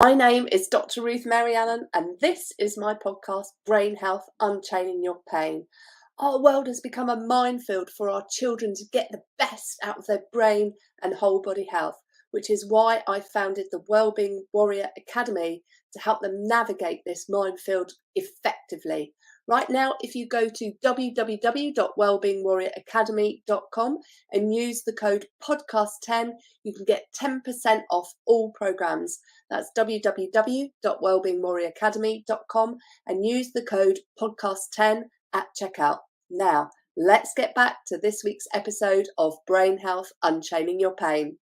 My name is Dr Ruth Allan, and this is my podcast, Brain Health, Unchaining Your Pain. Our world has become a minefield for our children to get the best out of their brain and whole body health, which is why I founded the Wellbeing Warrior Academy to help them navigate this minefield effectively. Right now, if you go to www.wellbeingwarrioracademy.com and use the code podcast10, you can get 10% off all programs. That's www.wellbeingwarrioracademy.com and use the code podcast10 at checkout. Now, let's get back to this week's episode of Brain Health, Unchaining Your Pain.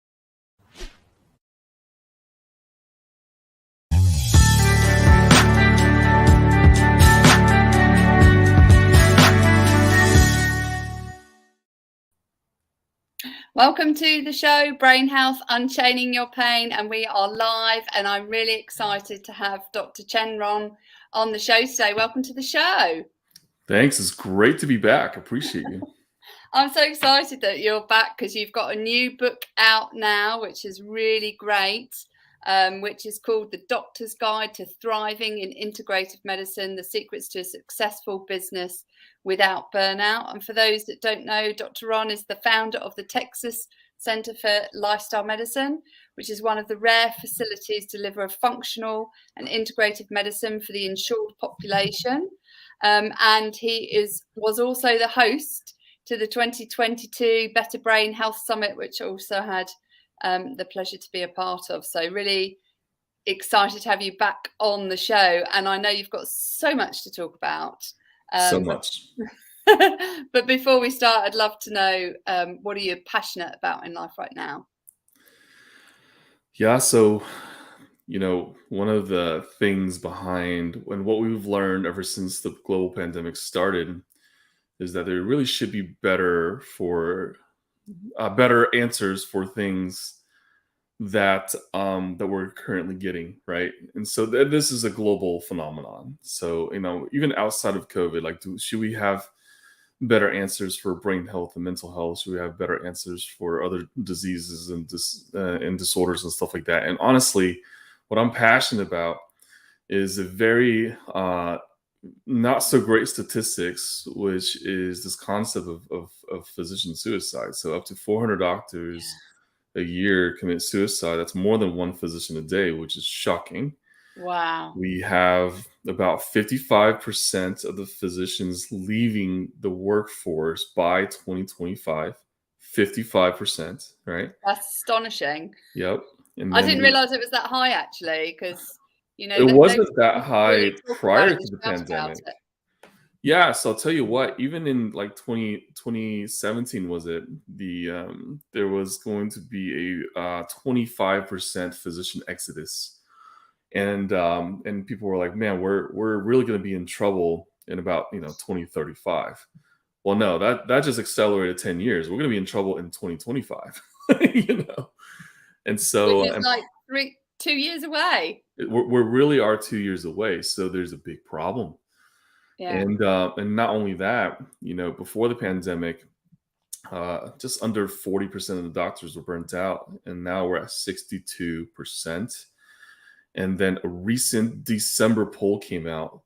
Welcome to the show, Brain Health, Unchaining Your Pain, and we are live, and I'm really excited to have Dr. Cheng Ruan on the show today. Welcome to the show. Thanks. It's great to be back. I appreciate you. I'm so excited that you're back because you've got a new book out now, which is really great, which is called The Doctor's Guide to Thriving in Integrative Medicine, The Secrets to a Successful Business Without Burnout. And for those that don't know, Dr. Ruan is the founder of the Texas Center for Lifestyle Medicine, which is one of the rare facilities to deliver a functional and integrative medicine for the insured population. And he was also the host to the 2022 Better Brain Health Summit, which I also had the pleasure to be a part of. So really excited to have you back on the show. And I know you've got so much to talk about. So much. But before we start, I'd love to know, what are you passionate about in life right now? Yeah, so, one of the things behind and what we've learned ever since the global pandemic started is that there really should be better answers for things that we're currently getting, right? And so this is a global phenomenon. So, even outside of COVID, should we have better answers for brain health and mental health? Should we have better answers for other diseases and disorders and stuff like that? And honestly, what I'm passionate about is a very not so great statistics, which is this concept of physician suicide. So up to 400 doctors a year commit suicide. That's more than one physician a day, which is shocking. Wow. We have about 55% of the physicians leaving the workforce by 2025. 55%, right? That's astonishing. Yep. And I didn't realize it was that high, actually, because it wasn't that high prior to the pandemic. Yeah, so I'll tell you what, even in 2017 was it, there was going to be a 25% physician exodus. And people were like, man, we're really going to be in trouble in about 2035. Well, no, that just accelerated 10 years. We're going to be in trouble in 2025. And so which is 2 years away. We really are 2 years away. So there's a big problem. Yeah. And not only that, before the pandemic, just under 40% of the doctors were burnt out, and now we're at 62%. And then a recent December poll came out,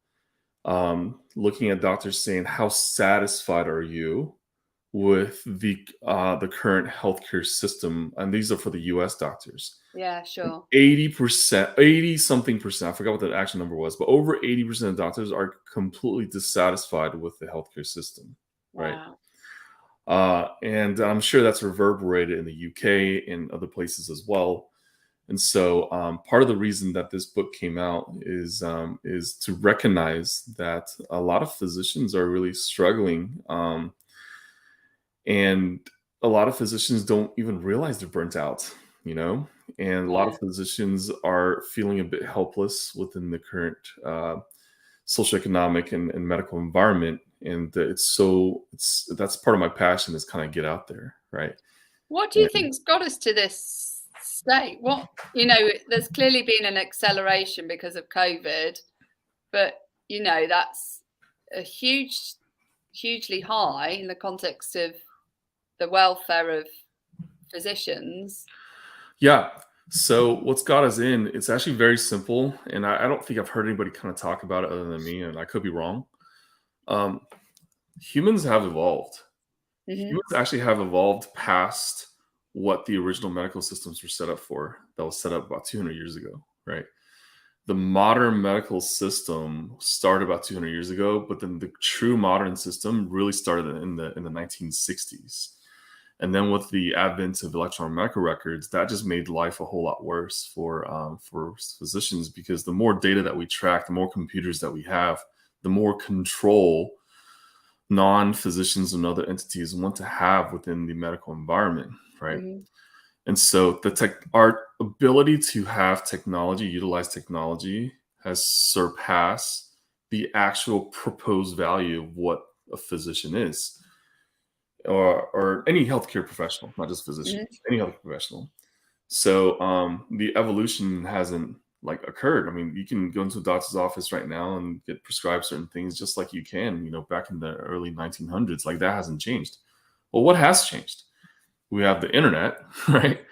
looking at doctors saying, how satisfied are you with the current healthcare system? And these are for the US doctors. Yeah, sure. 80-something percent, I forgot what the actual number was, but over 80% of doctors are completely dissatisfied with the healthcare system, right? Wow. And I'm sure that's reverberated in the UK and other places as well. And so part of the reason that this book came out is to recognize that a lot of physicians are really struggling. And a lot of physicians don't even realize they're burnt out, and a lot of physicians are feeling a bit helpless within the current socioeconomic and medical environment. And that's part of my passion, is kind of get out there, right? What do you think's got us to this state? There's clearly been an acceleration because of COVID, but that's a hugely high in the context of the welfare of physicians. Yeah. So what's got us in, it's actually very simple. And I don't think I've heard anybody kind of talk about it other than me, and I could be wrong. Um, Humans have evolved. Hmm. Humans actually have evolved past what the original medical systems were set up for, that was set up about 200 years ago, right? The modern medical system started about 200 years ago, but then the true modern system really started in the 1960s. And then with the advent of electronic medical records, that just made life a whole lot worse for physicians, because the more data that we track, the more computers that we have, the more control non-physicians and other entities want to have within the medical environment, right? Hmm. And so our ability to have technology, utilize technology, has surpassed the actual proposed value of what a physician is, or any healthcare professional, not just physician, Hmm. any healthcare professional. So the evolution hasn't like occurred. I mean, you can go into a doctor's office right now and get prescribed certain things just like you can, back in the early 1900s. Like, that hasn't changed. Well, what has changed? We have the internet, right?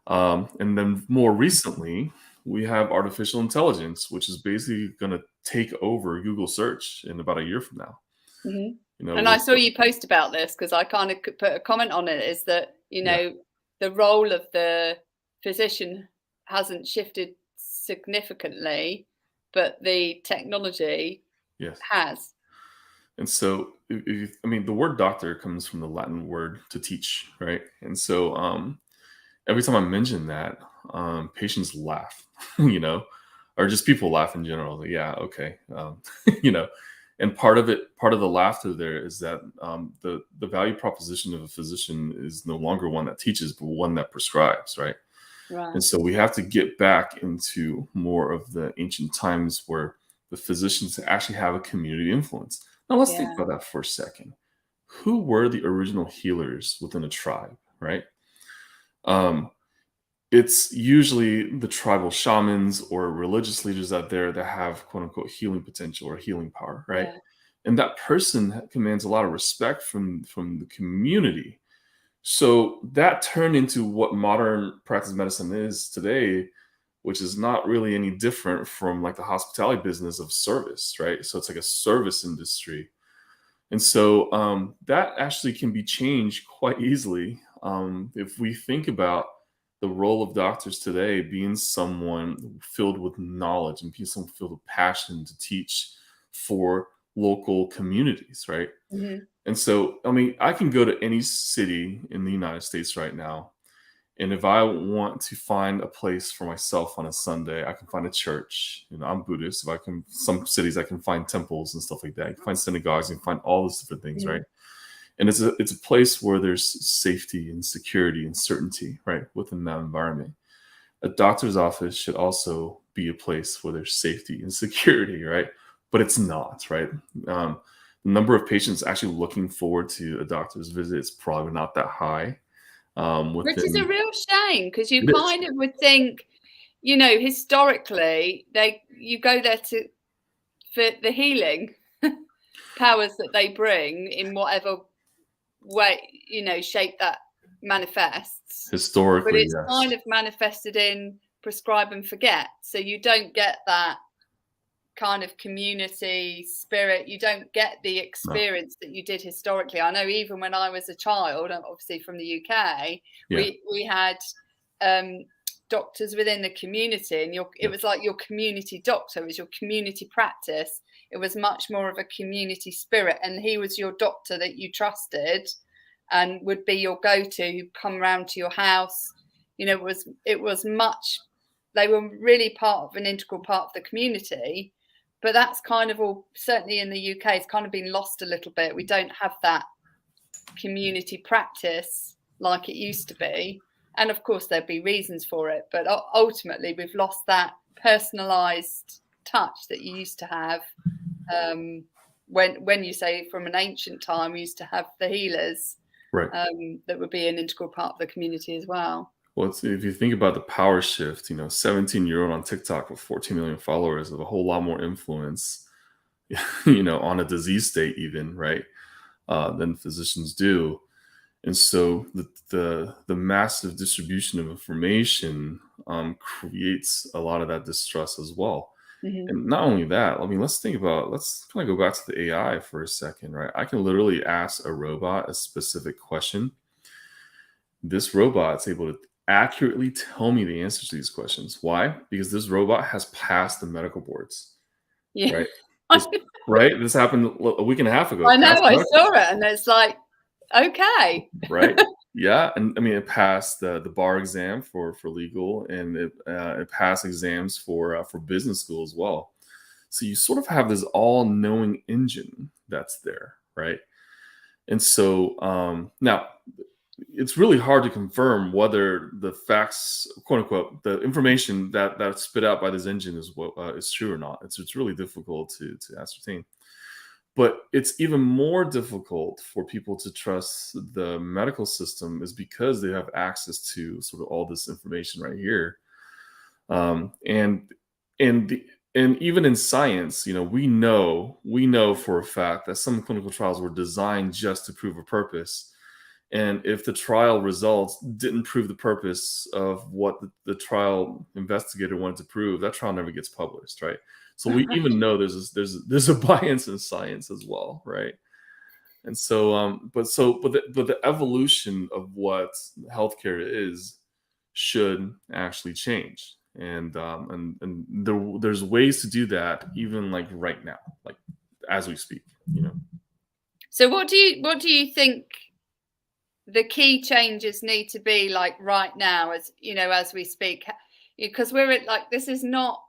And then more recently, we have artificial intelligence, which is basically going to take over Google search in about a year from now. Hmm. You know, And I with saw you post about this because I kind of put a comment on it, is that, yeah, the role of the physician hasn't shifted significantly, but the technology yes. has. And so, I mean, the word doctor comes from the Latin word to teach, right? And so, every time I mention that, patients laugh, you know, or just people laugh in general. Like, yeah, okay, you know, and part of the laughter there is that the value proposition of a physician is no longer one that teaches, but one that prescribes, right? And Right. so we have to get back into more of the ancient times where the physicians actually have a community influence. Now let's think Yeah. about that for a second. Who were the original healers within a tribe, right? Um, it's usually the tribal shamans or religious leaders out there that have quote unquote healing potential or healing power, right? Yeah. And that person commands a lot of respect from the community. So that turned into what modern practice medicine is today, which is not really any different from like the hospitality business of service, right? So it's like a service industry. And so that actually can be changed quite easily, if we think about the role of doctors today being someone filled with knowledge and being someone filled with passion to teach for local communities, right? Hmm. And so, I mean, I can go to any city in the United States right now, and if I want to find a place for myself on a Sunday, I can find a church. I'm Buddhist. If I can, some cities I can find temples and stuff like that. You can find synagogues, you can find all these different things, Hmm. right? And it's a place where there's safety and security and certainty, right, within that environment. A doctor's office should also be a place where there's safety and security, right? But it's not, right? The number of patients actually looking forward to a doctor's visit is probably not that high. Which is a Within real shame, because you it is kind of would think, historically, you go there for the healing powers that they bring in whatever way, shape that manifests. But historically, it's yes. kind of manifested in prescribe and forget. So you don't get that kind of community spirit. You don't get the No. experience that you did historically. I know even when I was a child, obviously from the UK, Yeah. we had doctors within the community, and it Yeah. was like your community doctor, it was your community practice. It was much more of a community spirit, and he was your doctor that you trusted and would be your go-to, who'd come around to your house. It was much, they were really part of an integral part of the community. But that's kind of all, certainly in the UK, it's kind of been lost a little bit. We don't have that community practice like it used to be. And of course, there'd be reasons for it. But ultimately, we've lost that personalised touch that you used to have. When you say from an ancient time, we used to have the healers, Right. that would be an integral part of the community as well. Well, if you think about the power shift, 17-year-old on TikTok with 14 million followers with a whole lot more influence, on a disease state even, right, than physicians do. And so the massive distribution of information creates a lot of that distrust as well. Hmm. And not only that, I mean, let's kind of go back to the AI for a second, right? I can literally ask a robot a specific question. This robot is able to accurately tell me the answers to these questions. Why? Because this robot has passed the medical boards, Yeah. right? This right? This happened a week and a half ago. I know, Passed the I medical saw it, and it's like, okay. right? Yeah, and I mean, it passed the bar exam for legal, and it passed exams for business school as well. So you sort of have this all-knowing engine that's there, right? And so now it's really hard to confirm whether the facts, quote unquote, the information that's spit out by this engine is true or not. It's really difficult to ascertain. But it's even more difficult for people to trust the medical system is because they have access to sort of all this information right here. And and the, and even in science, we know for a fact that some clinical trials were designed just to prove a purpose. And if the trial results didn't prove the purpose of what the trial investigator wanted to prove, that trial never gets published, right? So we even know there's a bias in science as well, right? And so, but the evolution of what healthcare is should actually change, and there's ways to do that even like right now, like as we speak, you know. So what do you think the key changes need to be, like, right now, as you know, as we speak? Because we're at, like, this is not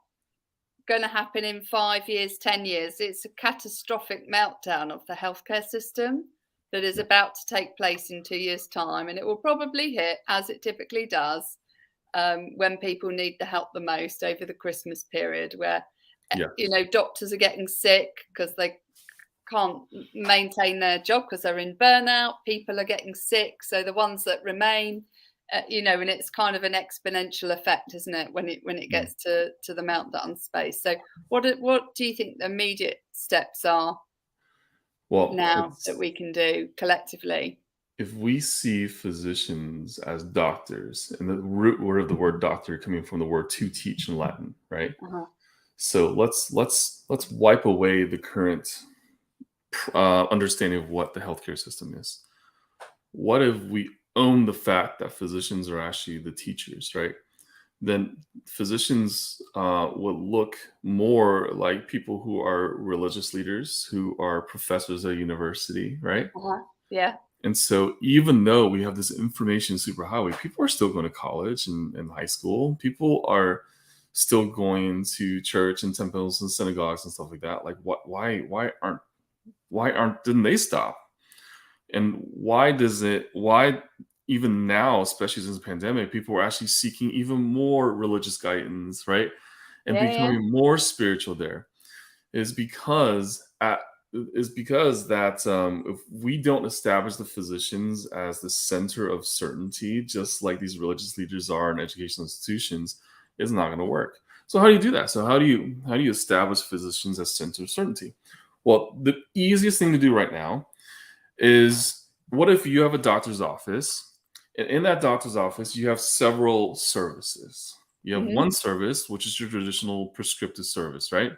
going to happen in 5 years, 10 years. It's a catastrophic meltdown of the healthcare system that is Yeah. about to take place in 2 years' time, and it will probably hit, as it typically does, when people need the help the most over the Christmas period, where Yeah. doctors are getting sick because they can't maintain their job because they're in burnout. People are getting sick, so the ones that remain, and it's kind of an exponential effect, isn't it, when it Mm. gets to the meltdown space? So what do you think the immediate steps are Well, now that it's we can do collectively? if we see physicians as doctors, and the root word of the word doctor coming from the word to teach in Latin, right? Uh-huh. So let's wipe away the current understanding of what the healthcare system is. What if we own the fact that physicians are actually the teachers, right? Then physicians would look more like people who are religious leaders, who are professors at university, right? Uh-huh. Yeah. And so, even though we have this information superhighway, people are still going to college and high school. People are still going to church and temples and synagogues and stuff like that. Like, what? Why aren't? Didn't they stop? And why does it? Why even now, especially since the pandemic, people are actually seeking even more religious guidance, right? And Yeah, yeah. becoming more spiritual there is because that if we don't establish the physicians as the center of certainty, just like these religious leaders are in educational institutions, it's not going to work. So how do you do that? So how do you establish physicians as center of certainty? Well, the easiest thing to do right now is, what if you have a doctor's office, and in that doctor's office you have several services. You have Hmm. one service, which is your traditional prescriptive service, right?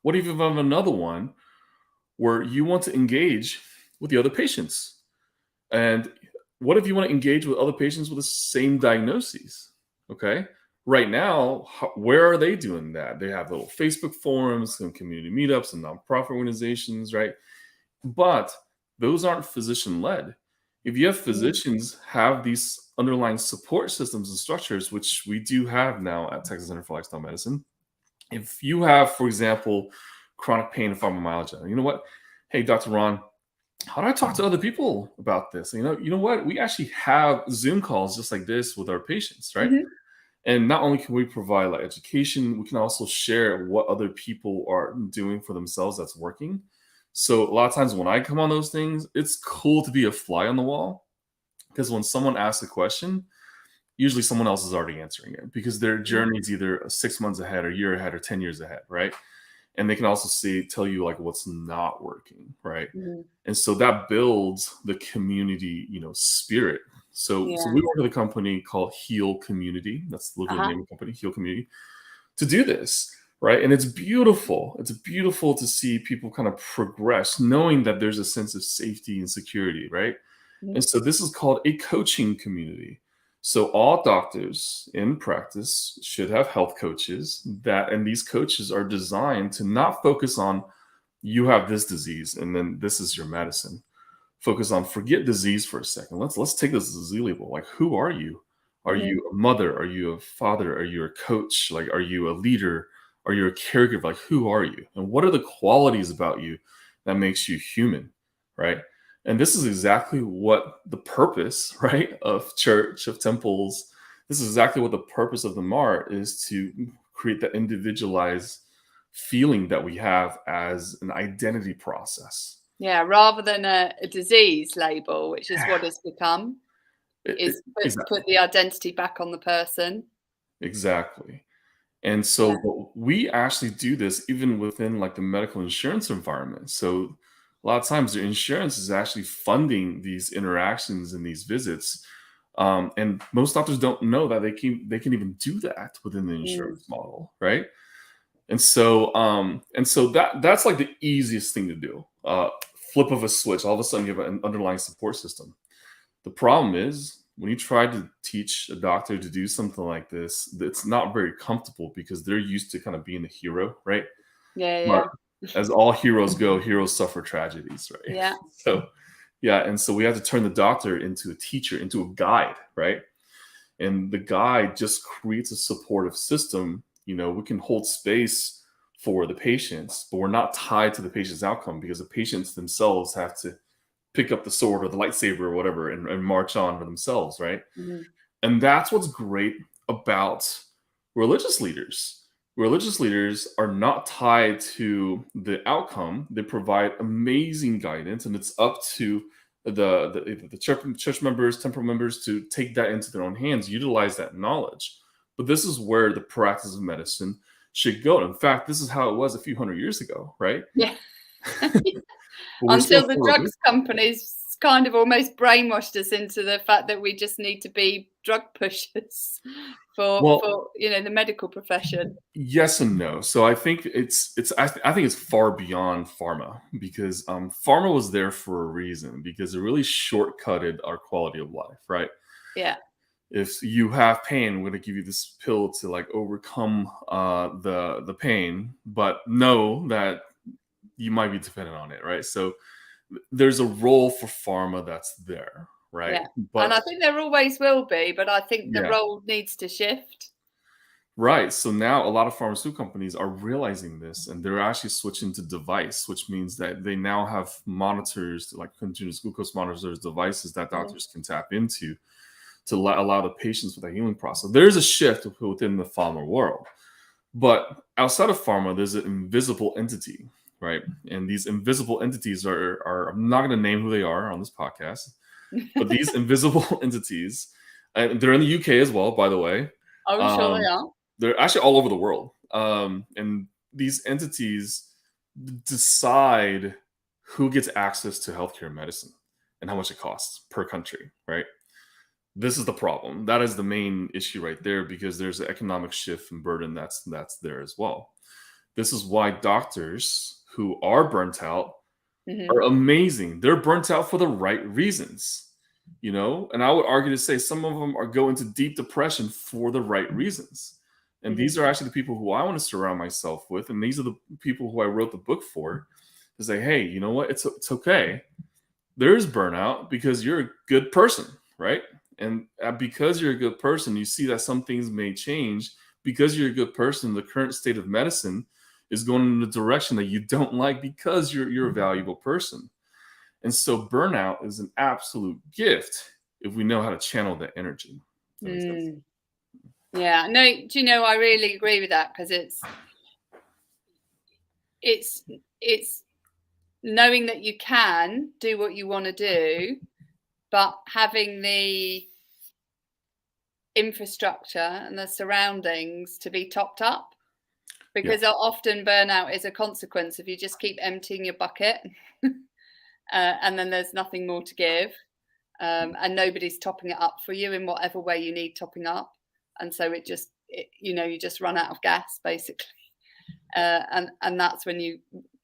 What if you have another one where you want to engage with the other patients? And what if you want to engage with other patients with the same diagnoses? Okay. Right now, where are they doing that? They have little Facebook forums and community meetups and nonprofit organizations, right? But those aren't physician led. If you have physicians have these underlying support systems and structures, which we do have now at Texas Center for Lifestyle Medicine, if you have, for example, chronic pain and fibromyalgia, you know what? Hey, Dr. Ruan, how do I talk to other people about this? You know what? We actually have Zoom calls just like this with our patients, right? Hmm. And not only can we provide like education, we can also share what other people are doing for themselves that's working. So a lot of times when I come on those things, it's cool to be a fly on the wall, because when someone asks a question, usually someone else is already answering it because their journey is either 6 months ahead or a year ahead or 10 years ahead, right? and they can also tell you like what's not working, right? Mm-hmm. And so that builds the community, spirit. So Yeah. we work with a company called Heal Community. That's literally the name of the company, Heal Community, to do this, right? And it's beautiful. It's beautiful to see people kind of progress, knowing that there's a sense of safety and security, right? Mm-hmm. And so this is called a coaching community. So all doctors in practice should have health coaches and these coaches are designed to not focus on you have this disease and then this is your medicine. Focus on forget disease for a second. Let's take this disease label. Like, who are you? Are Mm-hmm. you a mother? Are you a father? Are you a coach? Like, are you a leader? Are you a caregiver? Like, who are you? And what are the qualities about you that makes you human, right? And this is exactly what the purpose, right, of church, of temples, this is exactly what the purpose of them is to create that individualized feeling that we have as an identity process. Yeah, rather than a disease label, which is what it's become, is Exactly. put the identity back on the person. Exactly. And so Yeah. we actually do this even within like the medical insurance environment. So a lot of times the insurance is actually funding these interactions and these visits. And most doctors don't know that they can even do that within the Mm. insurance model, right? And so that's like the easiest thing to do. Flip of a switch, all of a sudden you have an underlying support system. The problem is when you try to teach a doctor to do something like this, it's not very comfortable because they're used to kind of being the hero, right? Yeah, But yeah, as all heroes go, heroes suffer tragedies, right? yeah. So yeah, and so we have to turn the doctor into a teacher, into a guide, right? And the guide just creates a supportive system. We can hold space for the patients, but we're not tied to the patient's outcome because the patients themselves have to pick up the sword or the lightsaber or whatever and march on for themselves, right? Mm-hmm. And that's what's great about religious leaders. Religious leaders are not tied to the outcome. They provide amazing guidance, and it's up to the church members, temple members to take that into their own hands, utilize that knowledge. But this is where the practice of medicine should go. In fact, this is how it was a few hundred years ago, right? Yeah. But we're so Until the far away. drugs companies kind of almost brainwashed us into the fact that we just need to be drug pushers for Well, the medical profession. yes and no. So I think I think it's far beyond pharma because pharma was there for a reason because it really shortcutted our quality of life, right? Yeah. If you have pain, we're going to give you this pill to like overcome the pain, but know that you might be dependent on it, right? So there's a role for pharma that's there, right? Yeah. And But I think there always will be, but I think the yeah, role needs to shift. right. So now a lot of pharmaceutical companies are realizing this and they're actually switching to device, which means that they now have monitors, like continuous glucose monitors, devices that Mhm. doctors can tap into to allow the patients with that healing process. There's a shift within the pharma world. But outside of pharma, there's an invisible entity, right? And these invisible entities are I'm not going to name who they are on this podcast, but these invisible entities, and they're in the UK as well, by the way. I'm sure they Um, are. they're actually all over the world. And these entities decide who gets access to healthcare medicine and how much it costs per country, right? This is the problem. That is the main issue right there because there's an economic shift and burden that's there as well. This is why doctors who are burnt out Hmm. are amazing. They're burnt out for the right reasons, And I would argue to say some of them are going into deep depression for the right reasons. And Hmm. these are actually the people who I want to surround myself with, and these are the people who I wrote the book for. To say, hey, you know what? It's okay. There is burnout because you're a good person, right? And because you're a good person, you see that some things may change. Because you're a good person, the current state of medicine is going in the direction that you don't like because you're a valuable person. And so burnout is an absolute gift if we know how to channel that energy. If that makes sense. Mm. Yeah. No, do you know, I really agree with that because it's knowing that you can do what you want to do, but having the infrastructure and the surroundings to be topped up. because often burnout is a consequence of you just keep emptying your bucket and then there's nothing more to give, and nobody's topping it up for you in whatever way you need topping up, and so you just run out of gas basically, and that's when you,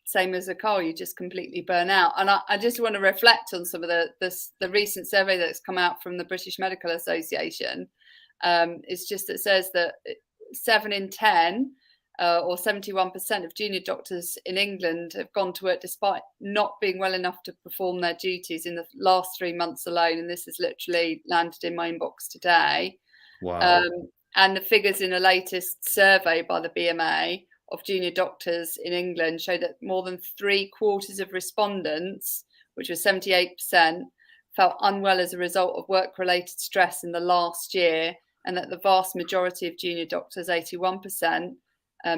same as a car, you just completely burn out. And I just want to reflect on some of the recent survey that's come out from the British Medical Association. It's just, it says that 7 in 10 or 71% of junior doctors in England have gone to work despite not being well enough to perform their duties in the last 3 months alone. And this has literally landed in my inbox today. Wow. And the figures in a latest survey by the BMA of junior doctors in England show that more than 3/4 of respondents, which was 78%, felt unwell as a result of work-related stress in the last year, and that the vast majority of junior doctors, 81%,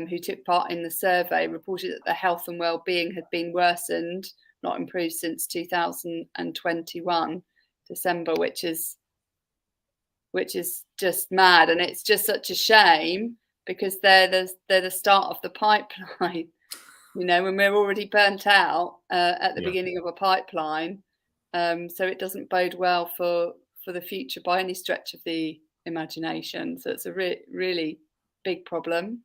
who took part in the survey, reported that their health and well-being had been worsened, not improved, since 2021 December, which is just mad. And it's just such a shame, because they're the start of the pipeline, when we're already burnt out at the beginning of a pipeline. So it doesn't bode well for the future by any stretch of the imagination. So it's a really big problem.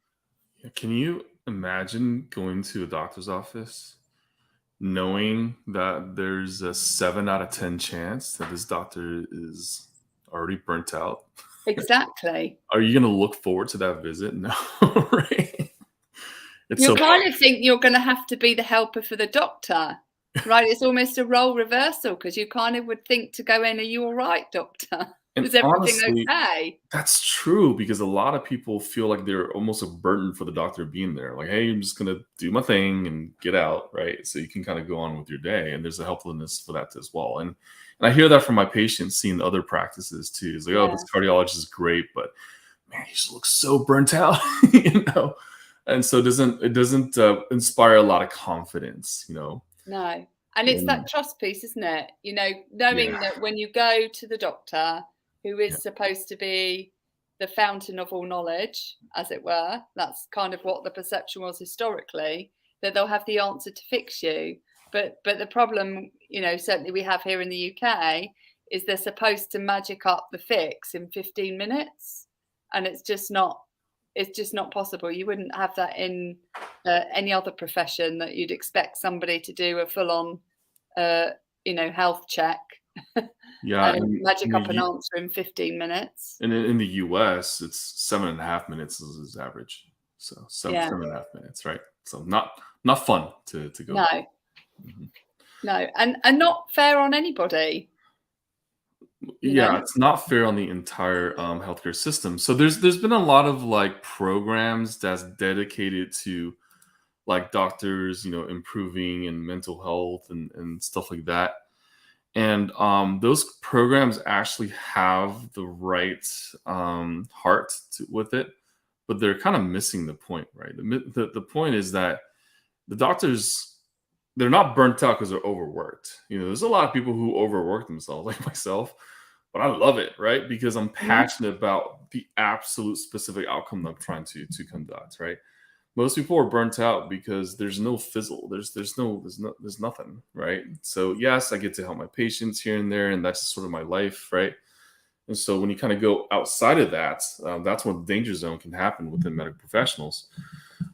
Can you imagine going to a doctor's office knowing that there's a 7 out of 10 chance that this doctor is already burnt out? Exactly. Are you going to look forward to that visit? No, right? You kind of think you're going to have to be the helper for the doctor, right? It's almost a role reversal, because you kind of would think to go in, are you all right, doctor? Is everything honestly, okay? That's true, because a lot of people feel like they're almost a burden for the doctor being there. Like, hey, I'm just going to do my thing and get out, right? So you can kind of go on with your day. And there's a helpfulness for that as well. And I hear that from my patients seeing other practices too. It's like, oh, this cardiologist is great, but man, he just looks so burnt out, And so it doesn't inspire a lot of confidence, No. And it's that trust piece, isn't it? Knowing that when you go to the doctor, who is supposed to be the fountain of all knowledge, as it were, that's kind of what the perception was historically, that they'll have the answer to fix you. But the problem, certainly we have here in the UK, is they're supposed to magic up the fix in 15 minutes. And it's just not possible. You wouldn't have that in any other profession, that you'd expect somebody to do a full-on, health check. And magic up an answer in 15 minutes. And in the US, it's 7.5 minutes is average. So 7.5 minutes, right? So not fun to go. No. Mm-hmm. No, and not fair on anybody. It's not fair on the entire healthcare system. So there's been a lot of like programs that's dedicated to like doctors, improving and mental health and stuff like that. And those programs actually have the right heart with it, but they're kind of missing the point, right? The point is that the doctors, they're not burnt out because they're overworked. There's a lot of people who overwork themselves, like myself, but I love it, right? Because I'm passionate about the absolute specific outcome that I'm trying to conduct, right? Most people are burnt out because there's no fizzle. There's nothing, right? So yes, I get to help my patients here and there, and that's just sort of my life, right? And so when you kind of go outside of that, that's when the danger zone can happen within medical professionals.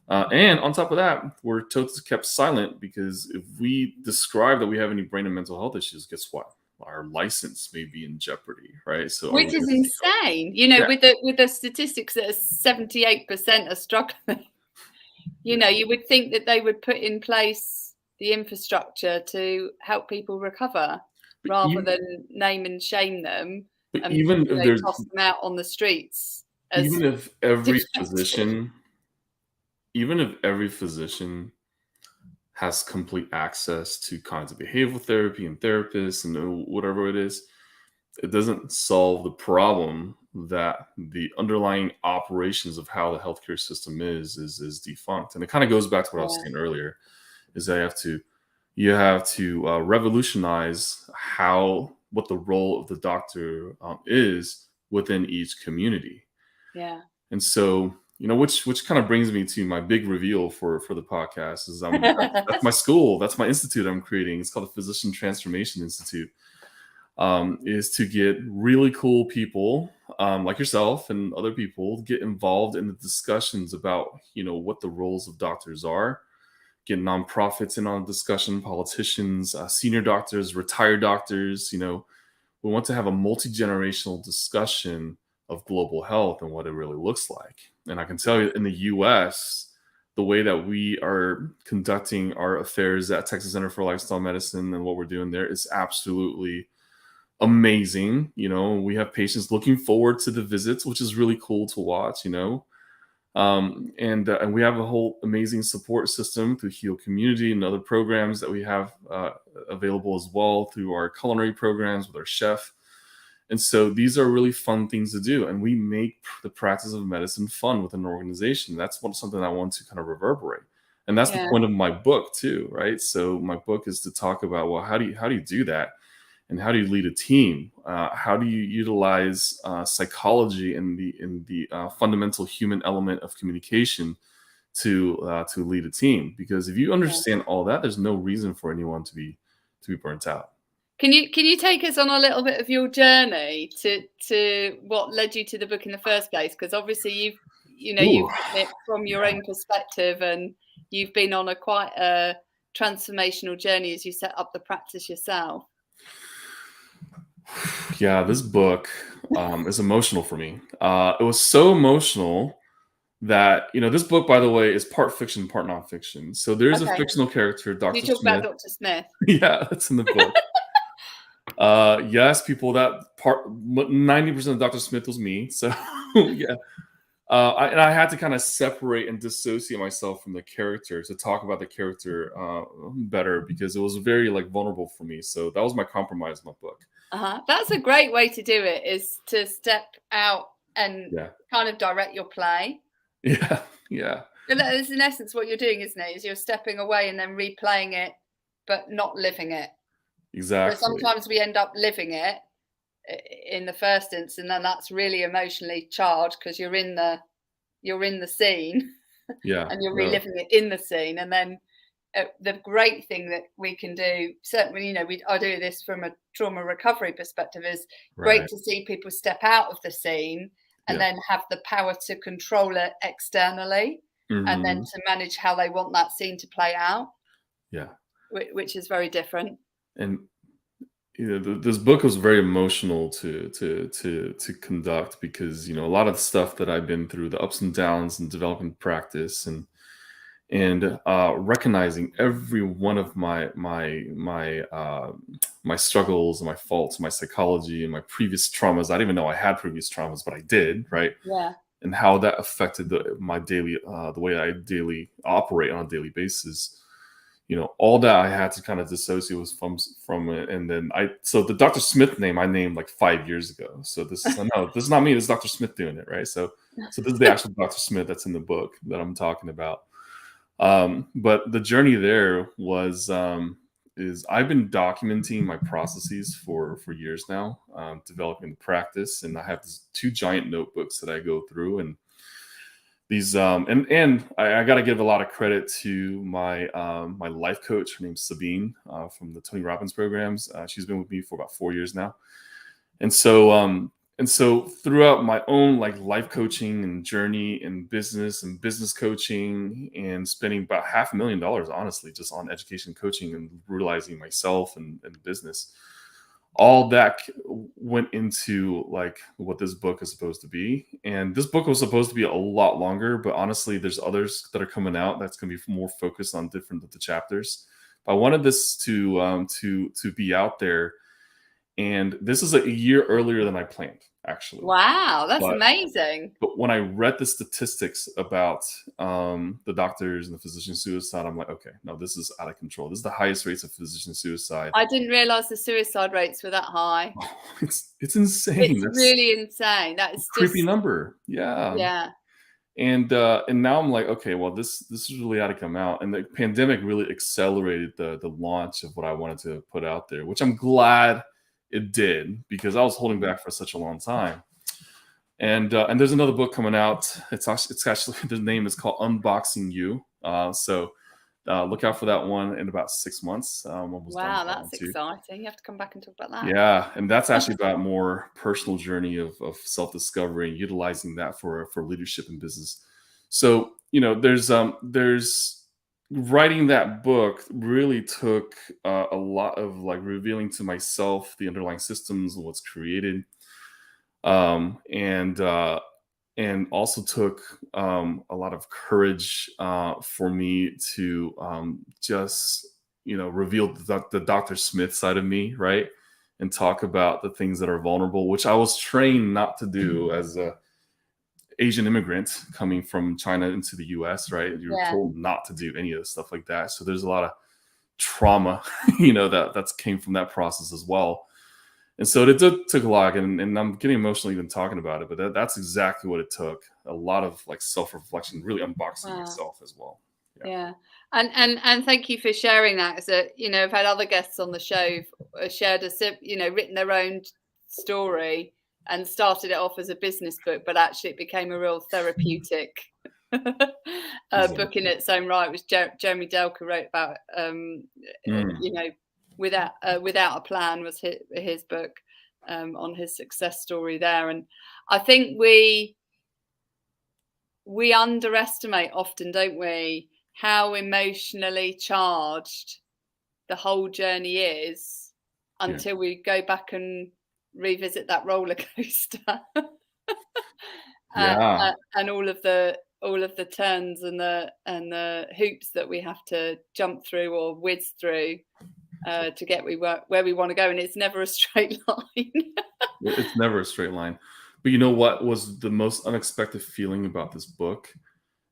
And on top of that, we're totally kept silent, because if we describe that we have any brain and mental health issues, guess what? Our license may be in jeopardy, right? So which is insane, with the statistics that 78% are struggling. You would think that they would put in place the infrastructure to help people recover, rather than name and shame them, and even if there's toss them out on the streets. Even if every physician has complete access to kinds of behavioral therapy and therapists and whatever it is, it doesn't solve the problem that the underlying operations of how the healthcare system is defunct. And it kind of goes back to what I was saying earlier, is that you have to revolutionize what the role of the doctor is within each community. Yeah. And so which kind of brings me to my big reveal for the podcast is that's my school, that's my institute I'm creating. It's called the Physician Transformation Institute. Is to get really cool people like yourself and other people get involved in the discussions about what the roles of doctors are. Get nonprofits in on the discussion, politicians, senior doctors, retired doctors. We want to have a multi-generational discussion of global health and what it really looks like. And I can tell you in the US, the way that we are conducting our affairs at Texas Center for Lifestyle Medicine and what we're doing there is absolutely amazing. We have patients looking forward to the visits, which is really cool to watch, and we have a whole amazing support system through Heal Community and other programs that we have available as well through our culinary programs with our chef. And so these are really fun things to do. And we make the practice of medicine fun within an organization. That's something I want to kind of reverberate. And that's the point of my book too, right? So my book is to talk about, well, how do you do that? And how do you lead a team? How do you utilize psychology and the fundamental human element of communication to lead a team? Because if you understand all that, there's no reason for anyone to be burnt out. Can you take us on a little bit of your journey to what led you to the book in the first place? Because obviously you've written it from your own perspective, and you've been on quite a transformational journey as you set up the practice yourself. Yeah, this book is emotional for me. It was so emotional that, this book, by the way, is part fiction, part nonfiction. So there's a fictional character, Dr. Smith. You talk about Dr. Smith. Yeah, that's in the book. Yes, people, that part, 90% of Dr. Smith was me. So yeah. I had to kind of separate and dissociate myself from the character to talk about the character better, because it was very vulnerable for me. So that was my compromise in my book. That's a great way to do it, is to step out and kind of direct your play. Yeah. And that is in essence what you're doing, isn't it? Is you're stepping away and then replaying it, but not living it. Exactly. So sometimes we end up living it in the first instance, and then that's really emotionally charged because you're in the scene, and you're reliving it in the scene. And then the great thing that we can do, certainly, I do this from a trauma recovery perspective, is great to see people step out of the scene and then have the power to control it externally, and then to manage how they want that scene to play out. Yeah, which is very different. And this book was very emotional to conduct, because a lot of the stuff that I've been through, the ups and downs in developing practice, and recognizing every one of my struggles and my faults, my psychology and my previous traumas. I didn't even know I had previous traumas, but I did, right? Yeah. And how that affected my daily, the way I daily operate on a daily basis. All that I had to kind of dissociate was from it. And then so the Dr. Smith name I named 5 years ago. So this is not me, this is Dr. Smith doing it, right? So this is the actual Dr. Smith that's in the book that I'm talking about. But the journey there was, is I've been documenting my processes for years now, developing the practice. And I have these 2 giant notebooks that I go through, and these, and I got to give a lot of credit to my life coach. Her name's Sabine, from the Tony Robbins programs. She's been with me for about 4 years now. And so throughout my own life coaching and journey and business coaching, and spending about $500,000, honestly, just on education coaching and realizing myself and business, all that went into what this book is supposed to be. And this book was supposed to be a lot longer, but honestly, there's others that are coming out that's going to be more focused on different of the chapters. But I wanted this to be out there. And this is a year earlier than I planned, actually. Wow, that's amazing. But when I read the statistics about the doctors and the physician suicide, I'm like, okay, no, this is out of control. This is the highest rates of physician suicide. I didn't realize the suicide rates were that high. Oh, it's insane. It's really insane. That is creepy number. Yeah. Yeah. And now I'm like, okay, well, this is really how to come out. And the pandemic really accelerated the launch of what I wanted to put out there, which I'm glad it did, because I was holding back for such a long time. And there's another book coming out. It's actually the name is called Unboxing You. So look out for that one in about 6 months. I'm almost done Wow, with that one that's too. exciting. You have to come back and talk about that. Yeah, and that's actually about more personal journey of self-discovery and utilizing that for leadership and business. So, there's writing that book really took a lot of like revealing to myself the underlying systems and what's created, um, and uh, and also took a lot of courage for me to just reveal the Dr. Smith side of me, right, and talk about the things that are vulnerable, which I was trained not to do as a Asian immigrant coming from China into the U.S. Right, you were Yeah. told not to do any of the stuff like that. So there's a lot of trauma, that's came from that process as well. And so it took a lot, and I'm getting emotional even talking about it, but that's exactly what it took. A lot of like self-reflection, really unboxing Wow. myself as well. Yeah. Yeah. And thank you for sharing that. So, I've had other guests on the show who've shared written their own story and started it off as a business book, but actually it became a real therapeutic book in Exactly. its own right. It was Jeremy Delker wrote about, Mm, without a plan was his book on his success story there. And I think we underestimate often, don't we, how emotionally charged the whole journey is yeah. until we go back and revisit that roller coaster Yeah. and all of the turns and the hoops that we have to jump through or whiz through to get where we want to go, and it's never a straight line. It's never a straight line. But you know what was the most unexpected feeling about this book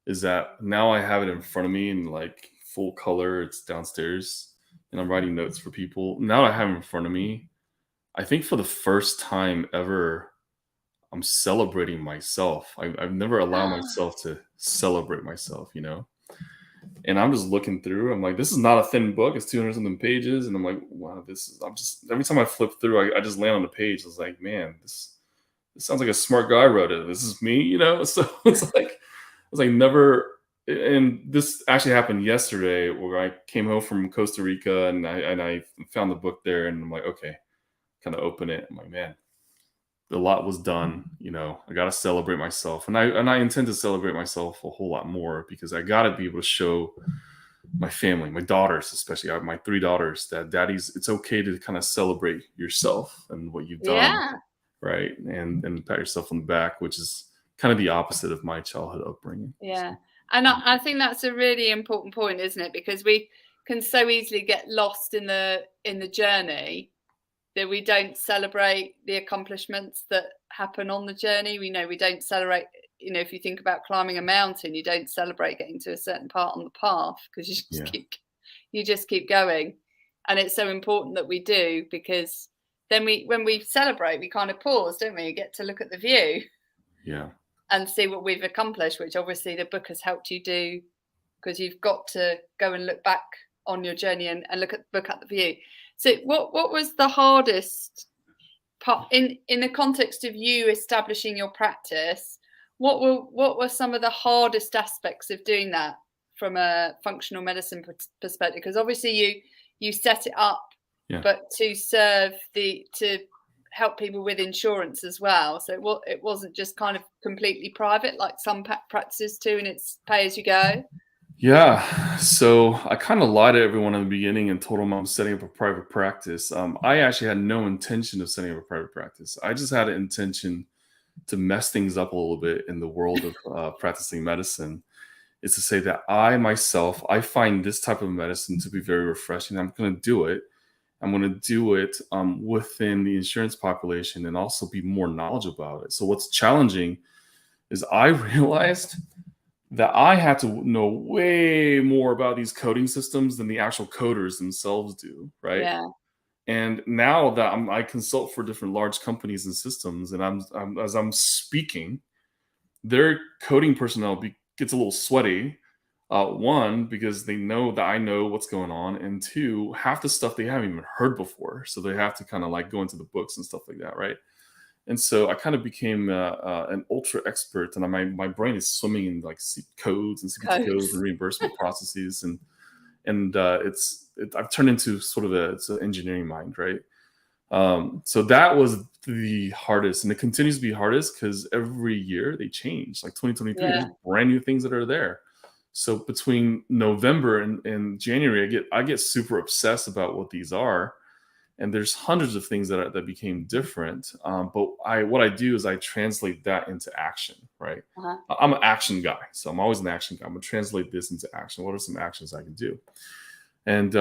is that now I have it in front of me in like full color. It's downstairs, and I'm writing notes for people. Now that I have it in front of me, I think for the first time ever, I'm celebrating myself. I've never allowed myself to celebrate myself. And I'm just looking through. I'm like, this is not a thin book. It's 200 something pages, and I'm like, wow, this is. I'm just every time I flip through, I just land on the page. I was like, man, this sounds like a smart guy wrote it. This is me. So it's like never. And this actually happened yesterday, where I came home from Costa Rica, and I found the book there, and I'm like, okay, kind of open it. I'm like, man, a lot was done. I got to celebrate myself, and I intend to celebrate myself a whole lot more because I got to be able to show my family, my daughters, especially. I have my three daughters, that daddy's. It's okay to kind of celebrate yourself and what you've done, Yeah. right? And pat yourself on the back, which is kind of the opposite of my childhood upbringing. So, Yeah. And I think that's a really important point, isn't it? Because we can so easily get lost in the journey that we don't celebrate the accomplishments that happen on the journey. We don't celebrate, if you think about climbing a mountain, you don't celebrate getting to a certain part on the path because yeah, you just keep going. And it's so important that we do, because then when we celebrate, we kind of pause, don't we? Get to look at the view yeah, and see what we've accomplished, which obviously the book has helped you do, because you've got to go and look back on your journey and look at the view. So what was the hardest part in the context of you establishing your practice? What were some of the hardest aspects of doing that from a functional medicine perspective? Because obviously you set it up, yeah. but to help people with insurance as well. So it wasn't just kind of completely private like some practices too, and it's pay as you go. Yeah, so I kind of lied to everyone in the beginning and told them I'm setting up a private practice. I actually had no intention of setting up a private practice. I just had an intention to mess things up a little bit in the world of practicing medicine. Is to say that I find this type of medicine to be very refreshing. I'm going to do it. I'm going to do it within the insurance population and also be more knowledgeable about it. So what's challenging is I realized that I had to know way more about these coding systems than the actual coders themselves do, right? Yeah. And now that I consult for different large companies and systems, and as I'm speaking, their coding personnel gets a little sweaty. One, because they know that I know what's going on, and two, half the stuff they haven't even heard before, so they have to kind of like go into the books and stuff like that, right? And so I kind of became an ultra expert, and my brain is swimming in like codes and CPT codes and Codes. reimbursement processes, and I've turned into sort of it's an engineering mind, right? So that was the hardest, and it continues to be hardest because every year they change. Like 2023, there's Yeah. brand new things that are there. So between November and January, I get super obsessed about what these are, and there's hundreds of things that became different. But what I do is I translate that into action, right? Uh-huh. I'm an action guy, so I'm always an action guy. I'm gonna translate this into action. What are some actions I can do? And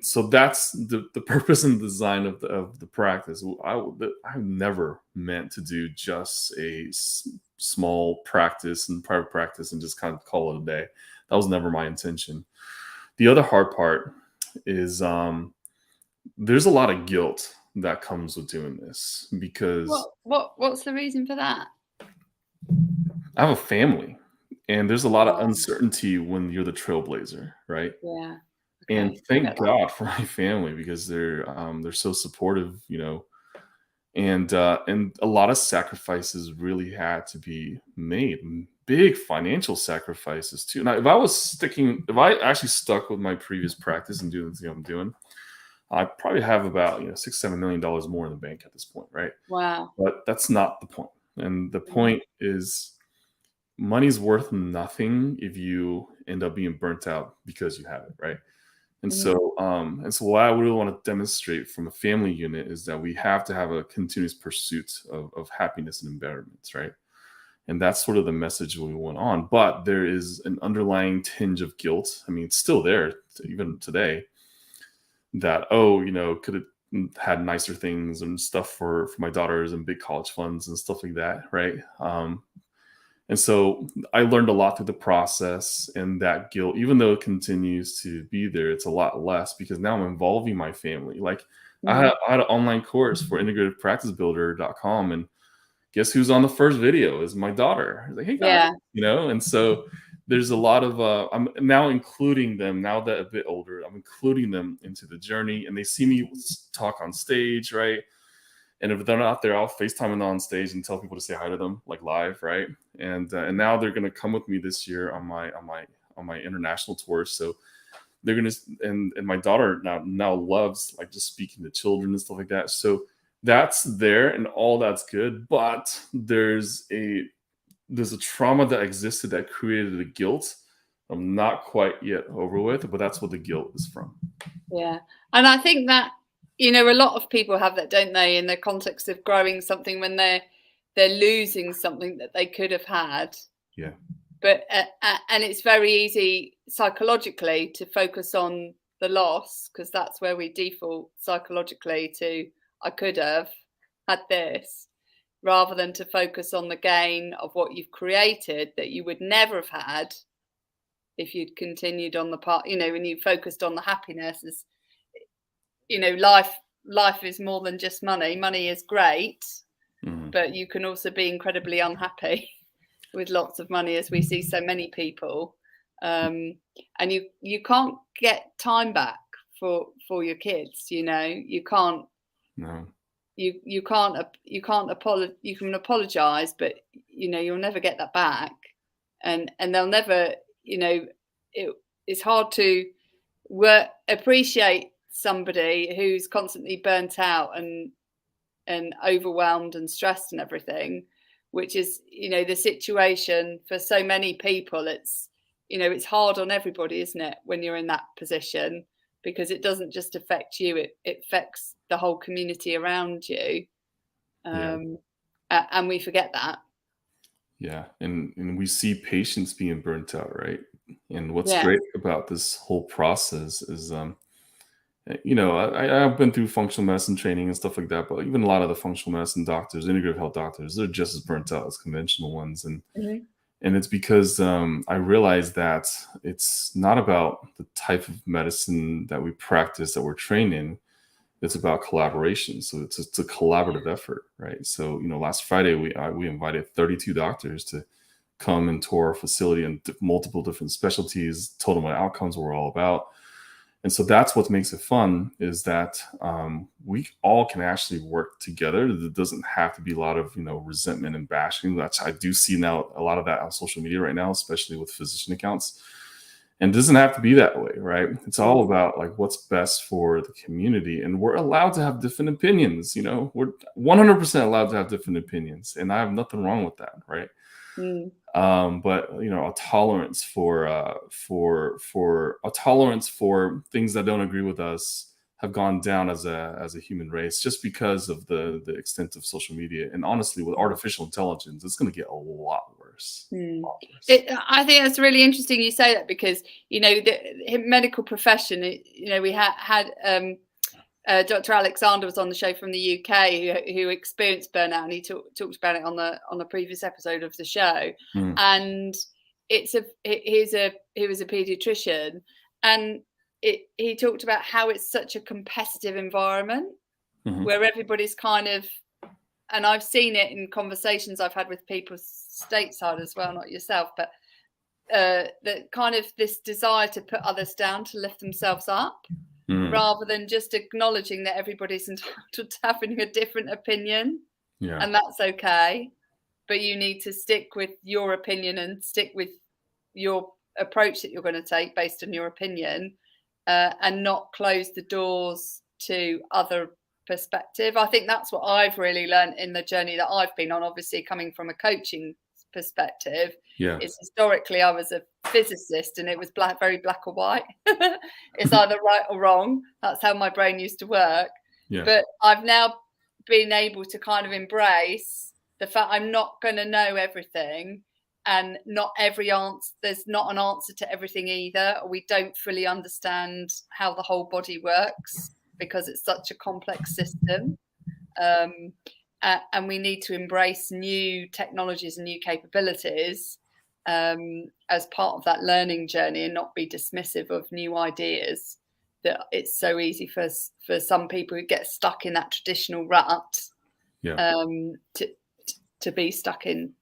so that's the purpose and design of the practice. I never meant to do just a small practice and private practice and just kind of call it a day. That was never my intention. The other hard part is there's a lot of guilt that comes with doing this because What's the reason for that? I have a family, and there's a lot of Oh, uncertainty when you're the trailblazer, right? yeah. And Okay. I thank get that. God for my family because they're so supportive, and a lot of sacrifices really had to be made, big financial sacrifices too. Now, if I actually stuck with my previous practice and doing the thing I'm doing, I probably have about $6-7 million more in the bank at this point, right? Wow. But that's not the point. And the Mhm. point is money's worth nothing if you end up being burnt out because you have it, right? And Mhm. so what I really want to demonstrate from a family unit is that we have to have a continuous pursuit of happiness and betterment, right? And that's sort of the message we went on. But there is an underlying tinge of guilt. I mean, it's still there even today that, could have had nicer things and stuff for my daughters and big college funds and stuff like that, right? And so I learned a lot through the process, and that guilt, even though it continues to be there, it's a lot less because now I'm involving my family. Like Mhm. I had an online course for integrativepracticebuilder.com, and guess who's on the first video is my daughter. I was like, hey guys, Yeah. and so there's a lot of I'm now including them now that a bit older. I'm including them into the journey, and they see me talk on stage, right? And if they're not there, I'll FaceTime them on stage and tell people to say hi to them, like live, right? And now they're gonna come with me this year on my international tour. So they're gonna and my daughter now loves like just speaking to children and stuff like that. So that's there and all that's good, but there's a trauma that existed that created a guilt. I'm not quite yet over with, but that's what the guilt is from. Yeah. And I think that, a lot of people have that, don't they, in the context of growing something when they're losing something that they could have had. Yeah. But and it's very easy psychologically to focus on the loss because that's where we default psychologically to I could have had this rather than to focus on the gain of what you've created that you would never have had if you'd continued on the path, when you focused on the happiness is, life is more than just money. Money is great, Mhm. but you can also be incredibly unhappy with lots of money, as we see so many people. And you can't get time back for your kids. You can't No. you can apologize, but you'll never get that back, and they'll never. It's hard to appreciate somebody who's constantly burnt out and overwhelmed and stressed and everything, which is the situation for so many people. It's hard on everybody, isn't it, when you're in that position, because it doesn't just affect you, it affects the whole community around you. Yeah. And we forget that. Yeah, and we see patients being burnt out, right? And what's Yes. great about this whole process is, I've been through functional medicine training and stuff like that, but even a lot of the functional medicine doctors, integrative health doctors, they're just as burnt out as conventional ones, Mhm. and it's because I realized that it's not about the type of medicine that we practice that we're trained in. It's about collaboration. So it's a collaborative effort, right? So last Friday we invited 32 doctors to come and tour our facility and multiple different specialties. Told them what outcomes we're all about, And so that's what makes it fun, is that we all can actually work together. It doesn't have to be a lot of, resentment and bashing. That's, I do see now a lot of that on social media right now, especially with physician accounts. And it doesn't have to be that way, right? It's all about like what's best for the community. And we're allowed to have different opinions. We're 100% allowed to have different opinions. And I have nothing wrong with that, right? But a tolerance for things that don't agree with us have gone down as a human race, just because of the extent of social media. And honestly, with artificial intelligence, it's going to get a lot worse. I think that's really interesting you say that, because the medical profession, we had Dr. Alexander was on the show from the UK who experienced burnout, and he talked about it on the previous episode of the show. And he was a pediatrician, and he talked about how it's such a competitive environment where everybody's kind of, and I've seen it in conversations I've had with people stateside as well, not yourself, but that kind of this desire to put others down to lift themselves up, rather than just acknowledging that everybody's entitled to having a different opinion. And that's okay, but you need to stick with your opinion and stick with your approach that you're going to take based on your opinion, and not close the doors to other perspective. I think that's what I've really learned in the journey that I've been on, obviously coming from a coaching perspective. Is historically I was a physicist, and it was very black or white. It's either right or wrong. That's how my brain used to work. But I've now been able to kind of embrace the fact I'm not going to know everything, and not every answer, there's not an answer to everything either, or we don't fully understand how the whole body works, because it's such a complex system. And we need to embrace new technologies and new capabilities as part of that learning journey, and not be dismissive of new ideas. That it's so easy for some people who get stuck in that traditional rut to be stuck in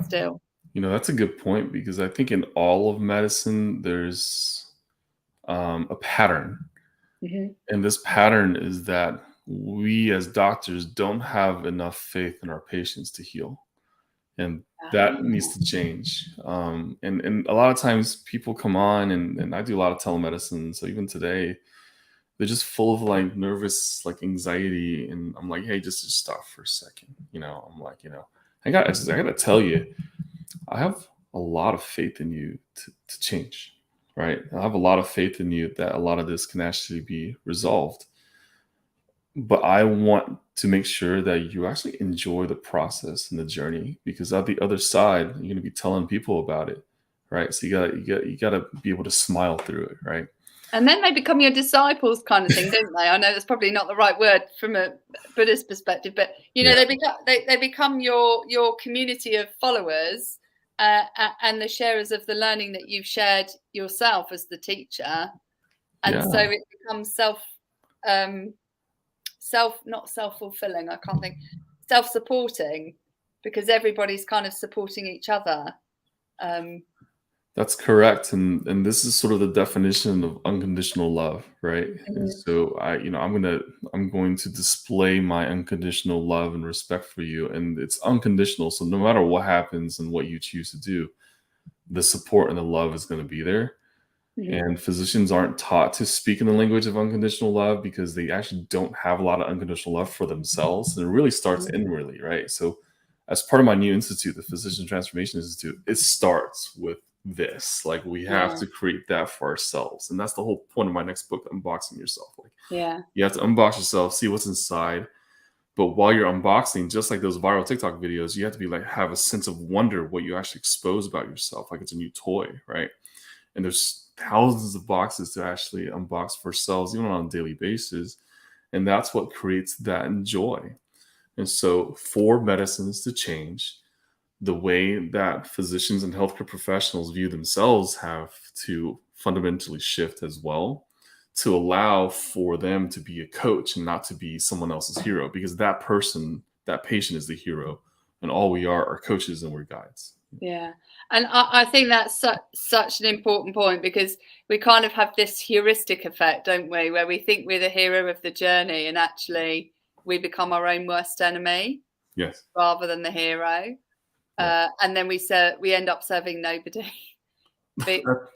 still. That's a good point, because I think in all of medicine there's a pattern. And this pattern is that we as doctors don't have enough faith in our patients to heal. And that needs to change. And a lot of times people come on, and I do a lot of telemedicine. So even today, they're just full of like nervous, like anxiety. And I'm like, hey, just stop for a second. I'm like, I gotta tell you, I have a lot of faith in you to change, right? I have a lot of faith in you that a lot of this can actually be resolved. But I want to make sure that you actually enjoy the process and the journey, because at the other side, you're going to be telling people about it, right? So you gotta be able to smile through it, right? And then they become your disciples, kind of thing, don't they? I know that's probably not the right word from a Buddhist perspective, but they become your community of followers, and the sharers of the learning that you've shared yourself as the teacher. And so it becomes not self-fulfilling, I can't think, self-supporting, because everybody's kind of supporting each other. That's correct. And this is sort of the definition of unconditional love, right? And so I'm going to display my unconditional love and respect for you. And it's unconditional. So no matter what happens and what you choose to do, the support and the love is going to be there. And physicians aren't taught to speak in the language of unconditional love, because they actually don't have a lot of unconditional love for themselves. And it really starts inwardly, right? So as part of my new institute, the Physician Transformation Institute, it starts with this. Like, we have to create that for ourselves. And that's the whole point of my next book, Unboxing Yourself. Like, you have to unbox yourself, see what's inside. But while you're unboxing, just like those viral TikTok videos, you have to be like, have a sense of wonder what you actually expose about yourself. Like it's a new toy, right? And there's thousands of boxes to actually unbox for ourselves, even on a daily basis. And that's what creates that joy. And so for medicines to change, the way that physicians and healthcare professionals view themselves have to fundamentally shift as well, to allow for them to be a coach and not to be someone else's hero, because that person, that patient is the hero, and all we are coaches and we're guides. Yeah. And I think that's such an important point, because we kind of have this heuristic effect, don't we, where we think we're the hero of the journey and actually we become our own worst enemy Yes. rather than the hero. Yeah. And then we end up serving nobody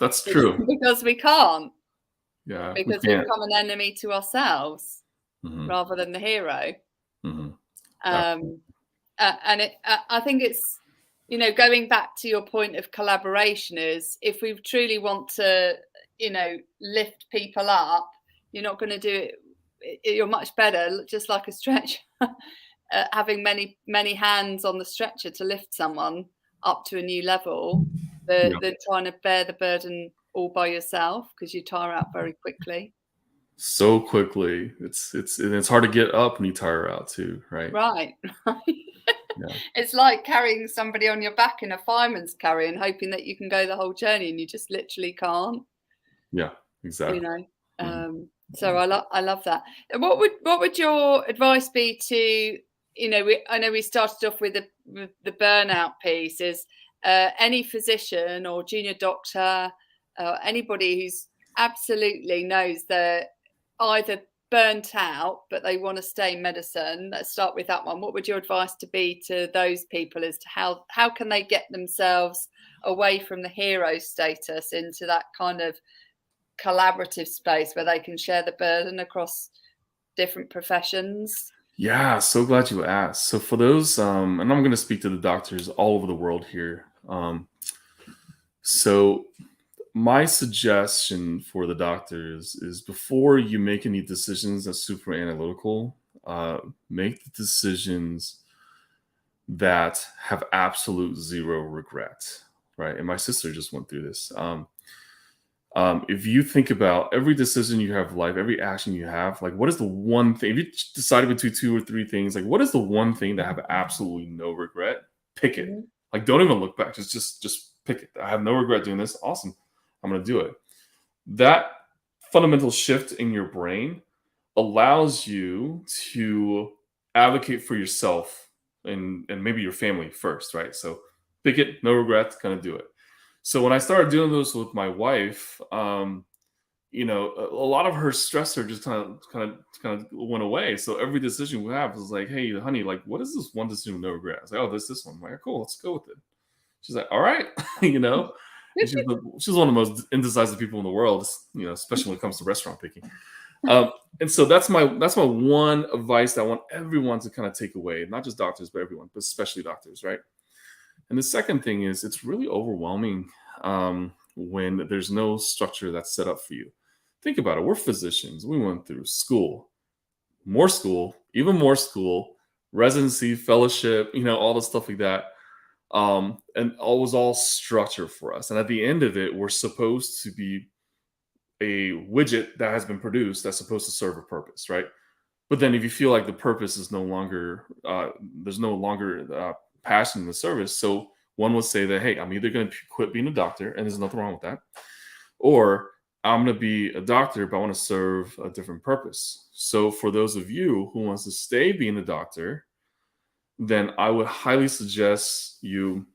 That's true. because we can't, Yeah, we because we can't. become an enemy to ourselves Hmm. rather than the hero. Hmm. Um, and I think it's, going back to your point of collaboration, is if we truly want to, lift people up, you're not going to do it. You're much better, just like a stretcher, having many hands on the stretcher to lift someone up to a new level, Yeah. than trying to bear the burden all by yourself, because you tire out very quickly. So quickly. It's hard to get up when you tire out too, right? Right. Yeah. It's like carrying somebody on your back in a fireman's carry and hoping that you can go the whole journey, and you just literally can't, Yeah. you Exactly. know. Mhm. So I love that. And what would your advice be to, I know we started off with the burnout piece, is any physician or junior doctor, anybody who's absolutely knows they're either burnt out but they want to stay in medicine. Let's start with that one. What would your advice to be to those people as to how can they get themselves away from the hero status into that kind of collaborative space where they can share the burden across different professions? Yeah, so glad you asked. So for those, and I'm going to speak to the doctors all over the world here. So my suggestion for the doctors is, before you make any decisions that's super analytical, make the decisions that have absolute zero regret, right? And my sister just went through this. If you think about every decision you have in life, every action you have, like, what is the one thing? If you decided between two or three things, like, what is the one thing that have absolutely no regret? Pick it. Mhm. Like, don't even look back. Just pick it. I have no regret doing this. Awesome. I'm gonna do it. That fundamental shift in your brain allows you to advocate for yourself and maybe your family first, right? So pick it, no regrets, gonna do it. So when I started doing this with my wife, a lot of her stressor just kind of went away. So every decision we have was like, hey, honey, like, what is this one decision with no regret? I was like, oh, this one. I'm like, cool, let's go with it. She's like, all right, And she's one of the most indecisive people in the world, especially when it comes to restaurant picking. And so that's my one advice that I want everyone to kind of take away, not just doctors, but everyone, but especially doctors, right? And the second thing is, it's really overwhelming when there's no structure that's set up for you. Think about it. We're physicians. We went through school, even more school, residency, fellowship, all the stuff like that. And it was all structure for us. And at the end of it, we're supposed to be a widget that has been produced that's supposed to serve a purpose, right? But then if you feel like the purpose is no longer, there's no longer passion in the service. So one will say that, hey, I'm either going to quit being a doctor, and there's nothing wrong with that, or I'm going to be a doctor, but I want to serve a different purpose. So for those of you who wants to stay being a doctor, then I would highly suggest you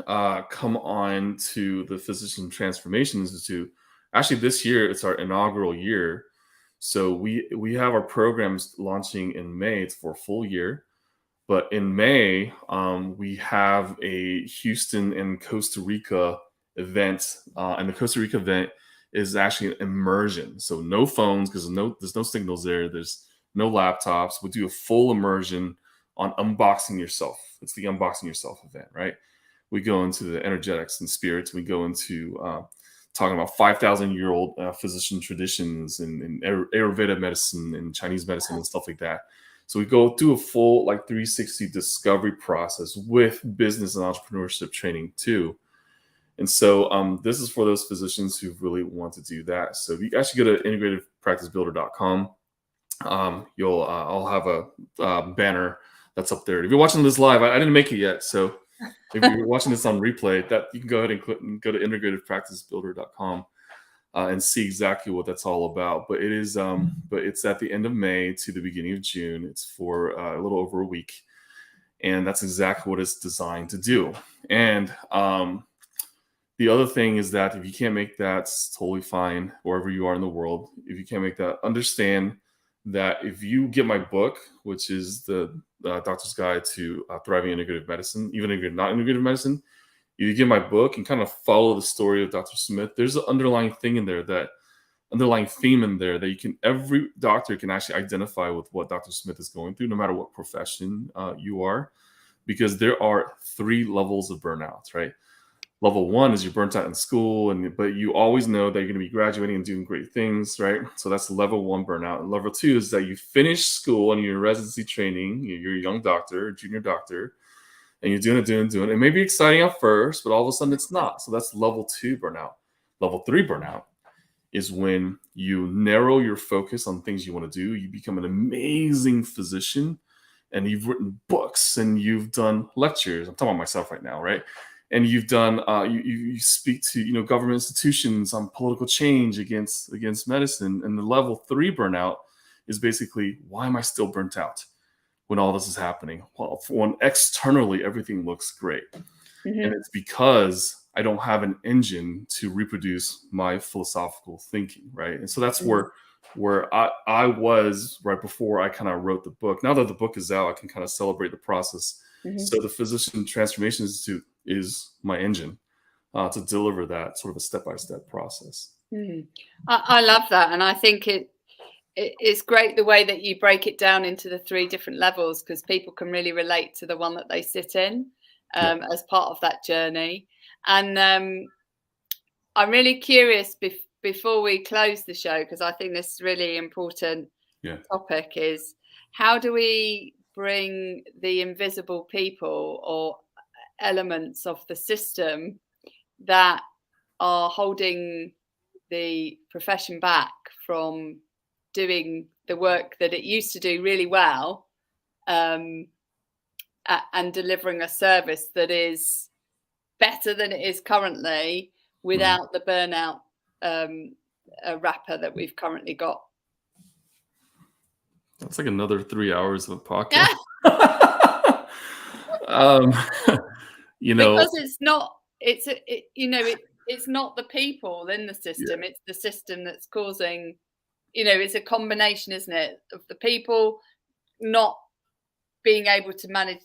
come on to the Physician Transformation Institute. Actually, this year it's our inaugural year. So we have our programs launching in May. It's for a full year. But in May, we have a Houston and Costa Rica event. And the Costa Rica event is actually an immersion. So no phones, because there's no signals there. There's no laptops. We do a full immersion on unboxing yourself. It's the unboxing yourself event, right? We go into the energetics and spirits. We go into talking about 5,000-year-old physician traditions and Ayurveda medicine and Chinese medicine and stuff like that. So we go through a full 360 discovery process with business and entrepreneurship training too. And so this is for those physicians who really want to do that. So if you actually go to integrativepracticebuilder.com, I'll have a banner that's up there. If you're watching this live, I didn't make it yet, so if you're watching this on replay, that you can go ahead and click and go to integrativepracticebuilder.com and see exactly what that's all about. But it's at the end of May to the beginning of June. It's for a little over a week. And that's exactly what it's designed to do. And the other thing is that if you can't make that, it's totally fine, wherever you are in the world. If you can't make that, understand that if you get my book, which is the Doctor's Guide to Thriving Integrative Medicine, even if you're not integrative medicine, you get my book and kind of follow the story of Dr. Smith. There's an underlying thing in there, that underlying theme in there, that you can, every doctor can actually identify with what Dr. Smith is going through, no matter what profession you are, because there are 3 levels of burnout, right? Level 1 is you're burnt out in school, but you always know that you're going to be graduating and doing great things, right? So that's level 1 burnout. And level 2 is that you finish school and you're in residency training, you're a young doctor, junior doctor, and you're doing it. It may be exciting at first, but all of a sudden it's not. So that's level 2 burnout. Level 3 burnout is when you narrow your focus on things you want to do. You become an amazing physician, and you've written books and you've done lectures. I'm talking about myself right now, right? And you've done you speak to government institutions on political change against medicine. And the level 3 burnout is basically, why am I still burnt out when all this is happening? Well, when externally everything looks great, and it's because I don't have an engine to reproduce my philosophical thinking, right? And so that's where I was right before I kind of wrote the book. Now that the book is out, I can kind of celebrate the process. So the Physician Transformation Institute is my engine to deliver that sort of a step-by-step process. I love that, and I think it's great the way that you break it down into the 3 different levels, because people can really relate to the one that they sit in as part of that journey. And I'm really curious before we close the show, because I think this is really important topic, is how do we bring the invisible people or elements of the system that are holding the profession back from doing the work that it used to do really well, and delivering a service that is better than it is currently, without the burnout wrapper that we've currently got. That's like another 3 hours of a podcast. Because it's not the people in the system, it's the system that's causing, it's a combination, isn't it, of the people not being able to manage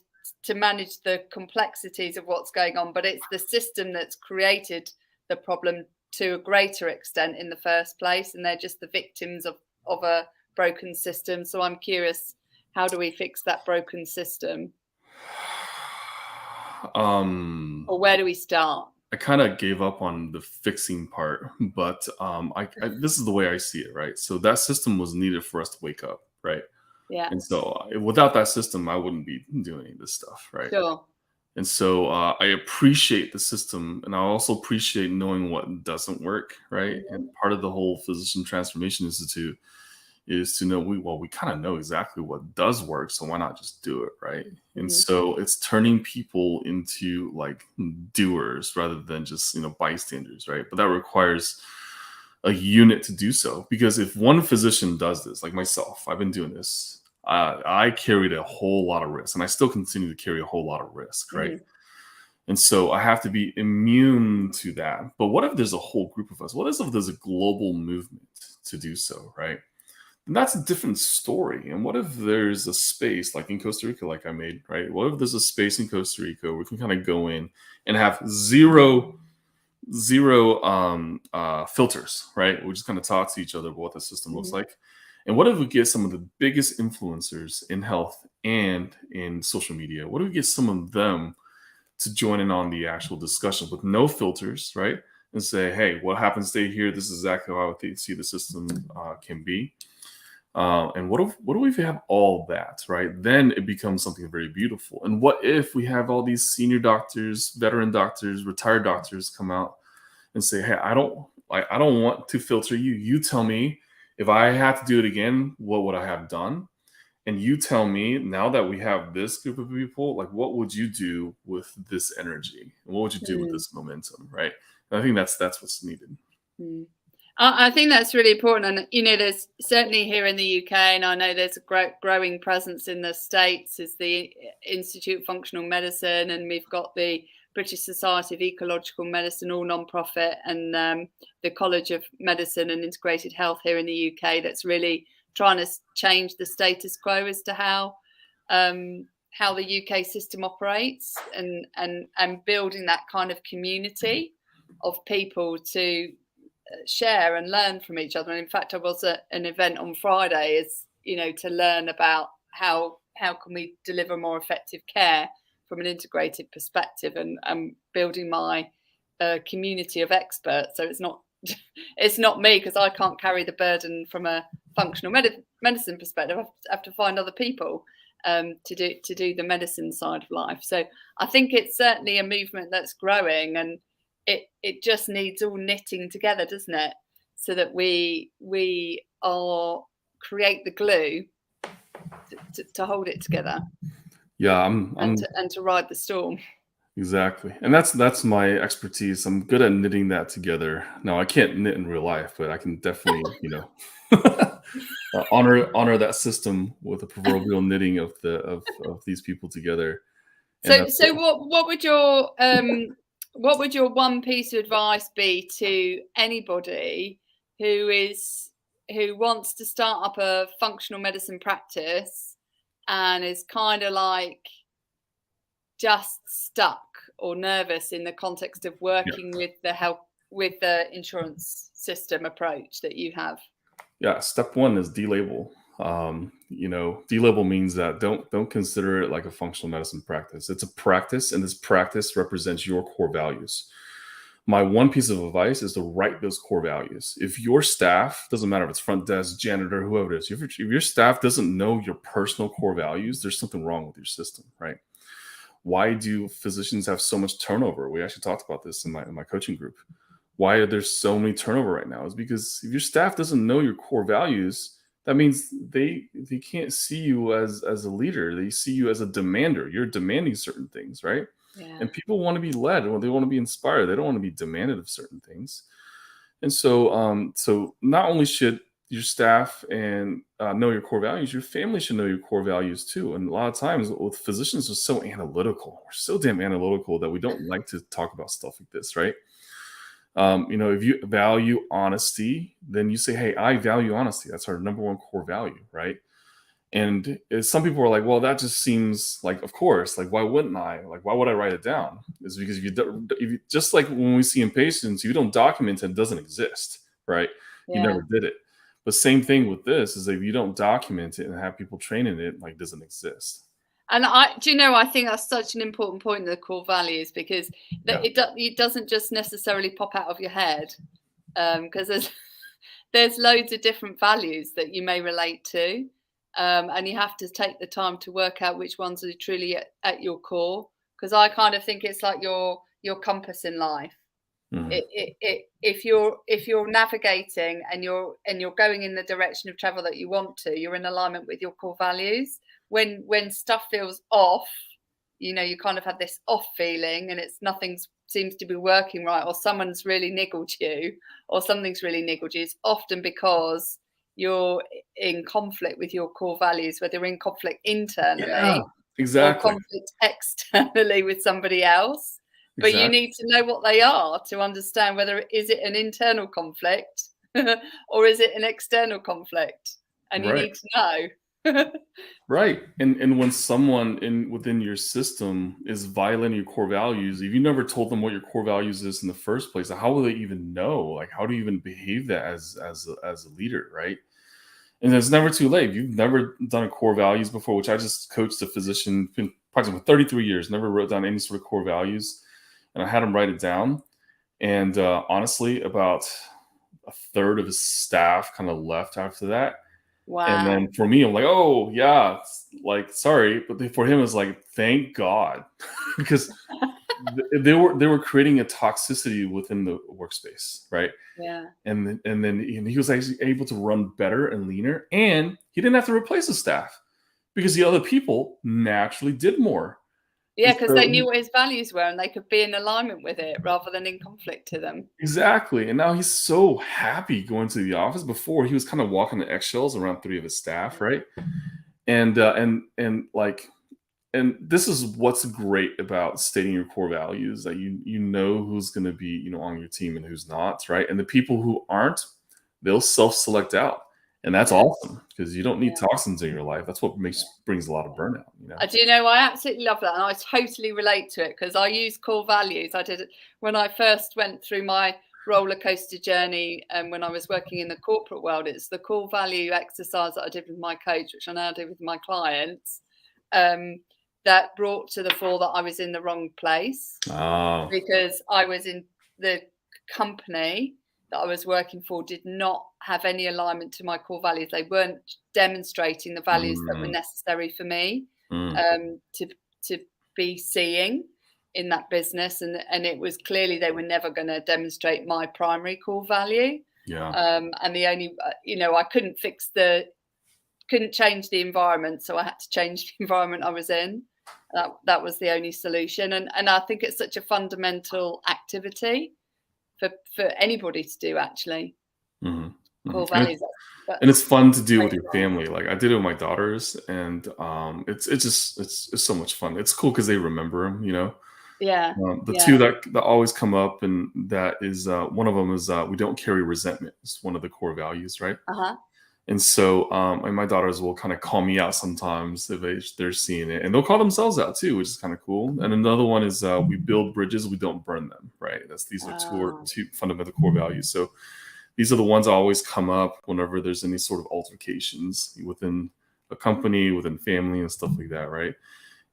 the complexities of what's going on, but it's the system that's created the problem to a greater extent in the first place, and they're just the victims of a broken system. So I'm curious, how do we fix that broken system? Or where do we start? I kind of gave up on the fixing part, but this is the way I see it, right? So that system was needed for us to wake up, right? Yeah. And so without that system, I wouldn't be doing any of this stuff, right? Sure. And so I appreciate the system, and I also appreciate knowing what doesn't work, right? And part of the whole Physician Transformation Institute is to know we kind of know exactly what does work, so why not just do it, right? And so it's turning people into like doers rather than just bystanders, right? But that requires a unit to do so, because if one physician does this, like myself, I've been doing this, I carried a whole lot of risk, and I still continue to carry a whole lot of risk, right? And so I have to be immune to that. But what if there's a whole group of us? What if there's a global movement to do so, right? And that's a different story. And what if there's a space like in Costa Rica, like I made, right? What if there's a space in Costa Rica where we can kind of go in and have zero filters, right? We just kind of talk to each other about what the system looks like. And what if we get some of the biggest influencers in health and in social media? What if we get some of them to join in on the actual discussion with no filters, right? And say, hey, what happens today here? This is exactly how I see the system can be. And what if we have all that, right? Then it becomes something very beautiful. And what if we have all these senior doctors, veteran doctors, retired doctors come out and say, hey, I don't want to filter you. You tell me, if I had to do it again, what would I have done? And you tell me, now that we have this group of people, like, what would you do with this energy? What would you do with this momentum, right? And I think that's what's needed. I think that's really important. And, you know, there's certainly here in the UK, and I know there's a growing presence in the States, is the Institute of Functional Medicine, and we've got the British Society of Ecological Medicine, all non-profit, and the College of Medicine and Integrated Health here in the UK that's really trying to change the status quo as to how the UK system operates, and building that kind of community of people to share and learn from each other. And in fact, I was at an event on Friday, is, you know, to learn about how can we deliver more effective care from an integrated perspective, and building my community of experts. So it's not me, because I can't carry the burden from a functional medicine perspective. I have to find other people to do the medicine side of life. So I think it's certainly a movement that's growing, and it just needs all knitting together, doesn't it? So that we create the glue to hold it together. Yeah, and to ride the storm. Exactly. And that's my expertise. I'm good at knitting that together. Now, I can't knit in real life, but I can definitely, honor that system with the proverbial knitting of these people together. So what would your one piece of advice be to anybody who wants to start up a functional medicine practice and is kind of like just stuck or nervous in the context of working with the insurance system approach that you have? Yeah, step one is delabel. Delabel means that don't consider it like a functional medicine practice. It's a practice, and this practice represents your core values. My one piece of advice is to write those core values. If your staff, doesn't matter if it's front desk, janitor, whoever it is, if your staff doesn't know your personal core values, there's something wrong with your system, right? Why do physicians have so much turnover? We actually talked about this in my coaching group. Why are there so many turnover right now? Is because if your staff doesn't know your core values, that means they can't see you as a leader. They see you as a demander. You're demanding certain things, right? Yeah. And people want to be led, or they want to be inspired. They don't want to be demanded of certain things. And so, so not only should your staff and know your core values, your family should know your core values too. And a lot of times with physicians, we're so analytical. We're so damn analytical that we don't like to talk about stuff like this, right? If you value honesty, then you say, hey, I value honesty. That's our number one core value, right? And some people are like, well, that just seems like, of course, like, why wouldn't I? Like, why would I write it down? It's because if you just like when we see in patients, if you don't document it, it doesn't exist, right? Yeah. You never did it. But same thing with this is if you don't document it and have people train in it, like, it doesn't exist. And I think that's such an important point in the core values, because it doesn't just necessarily pop out of your head, because there's loads of different values that you may relate to, and you have to take the time to work out which ones are truly at your core. Because I kind of think it's like your compass in life. Mm-hmm. If you're navigating and you're going in the direction of travel that you want to, you're in alignment with your core values. When stuff feels off, you kind of have this off feeling, and nothing seems to be working right, or someone's really niggled you, or something's really niggled you. It's often because you're in conflict with your core values, whether you're in conflict internally, exactly, or conflict externally with somebody else. But you need to know what they are to understand whether is it an internal conflict or is it an external conflict, and you need to know. Right. And when someone within your system is violating your core values, if you never told them what your core values is in the first place, how will they even know? Like, how do you even behave that as a leader, right? And it's never too late. If you've never done a core values before, which I just coached a physician, been practicing for 33 years, never wrote down any sort of core values, and I had him write it down. And honestly, about a third of his staff kind of left after that. Wow. And then for me, I'm like, oh yeah, like, sorry, but for him, it's like, thank God, because they were creating a toxicity within the workspace, right? Yeah. And then he was actually able to run better and leaner, and he didn't have to replace the staff because the other people naturally did more. Yeah, because they knew what his values were and they could be in alignment with it rather than in conflict to them. Exactly, and now he's so happy going to the office. Before, he was kinda walking the eggshells around 3 of his staff, right? Like, and this is what's great about stating your core values, that you know who's gonna be, on your team and who's not, right? And the people who aren't, they'll self-select out, and that's Yeah. awesome because you don't need Yeah. toxins in your life. That's what brings a lot of burnout, I do know, I absolutely love that, and I totally relate to it because I use core values. I did it when I first went through my roller coaster journey, and when I was working in the corporate world, it's the core value exercise that I did with my coach, which I now do with my clients, that brought to the fore that I was in the wrong place Oh. because I was in the company that I was working for did not have any alignment to my core values. They weren't demonstrating the values that were Mm, necessary for me mm, to be seeing in that business, and it was clearly they were never going to demonstrate my primary core value. yeah. And the only I couldn't change the environment, so I had to change the environment I was in. That was the only solution, and I think it's such a fundamental activity for anybody to do, actually. Mhm, mhm, Core values. and it's That's fun to do with great your advice. family. Like, I did it with my daughters, and, it's just it's so much fun. It's cool because they remember them. Yeah, The yeah. 2 that always come up, and that is, one of them is, we don't carry resentment. It's one of the core values, right? Uh-huh. And so, and my daughters will kinda call me out sometimes if they're seeing it, and they'll call themselves out too, which is kinda cool. And another one is, we build bridges, we don't burn them, right? These are Ah, 2 fundamental core values. So these are the ones that always come up whenever there's any sort of altercations within a company, within family, and stuff like that, right?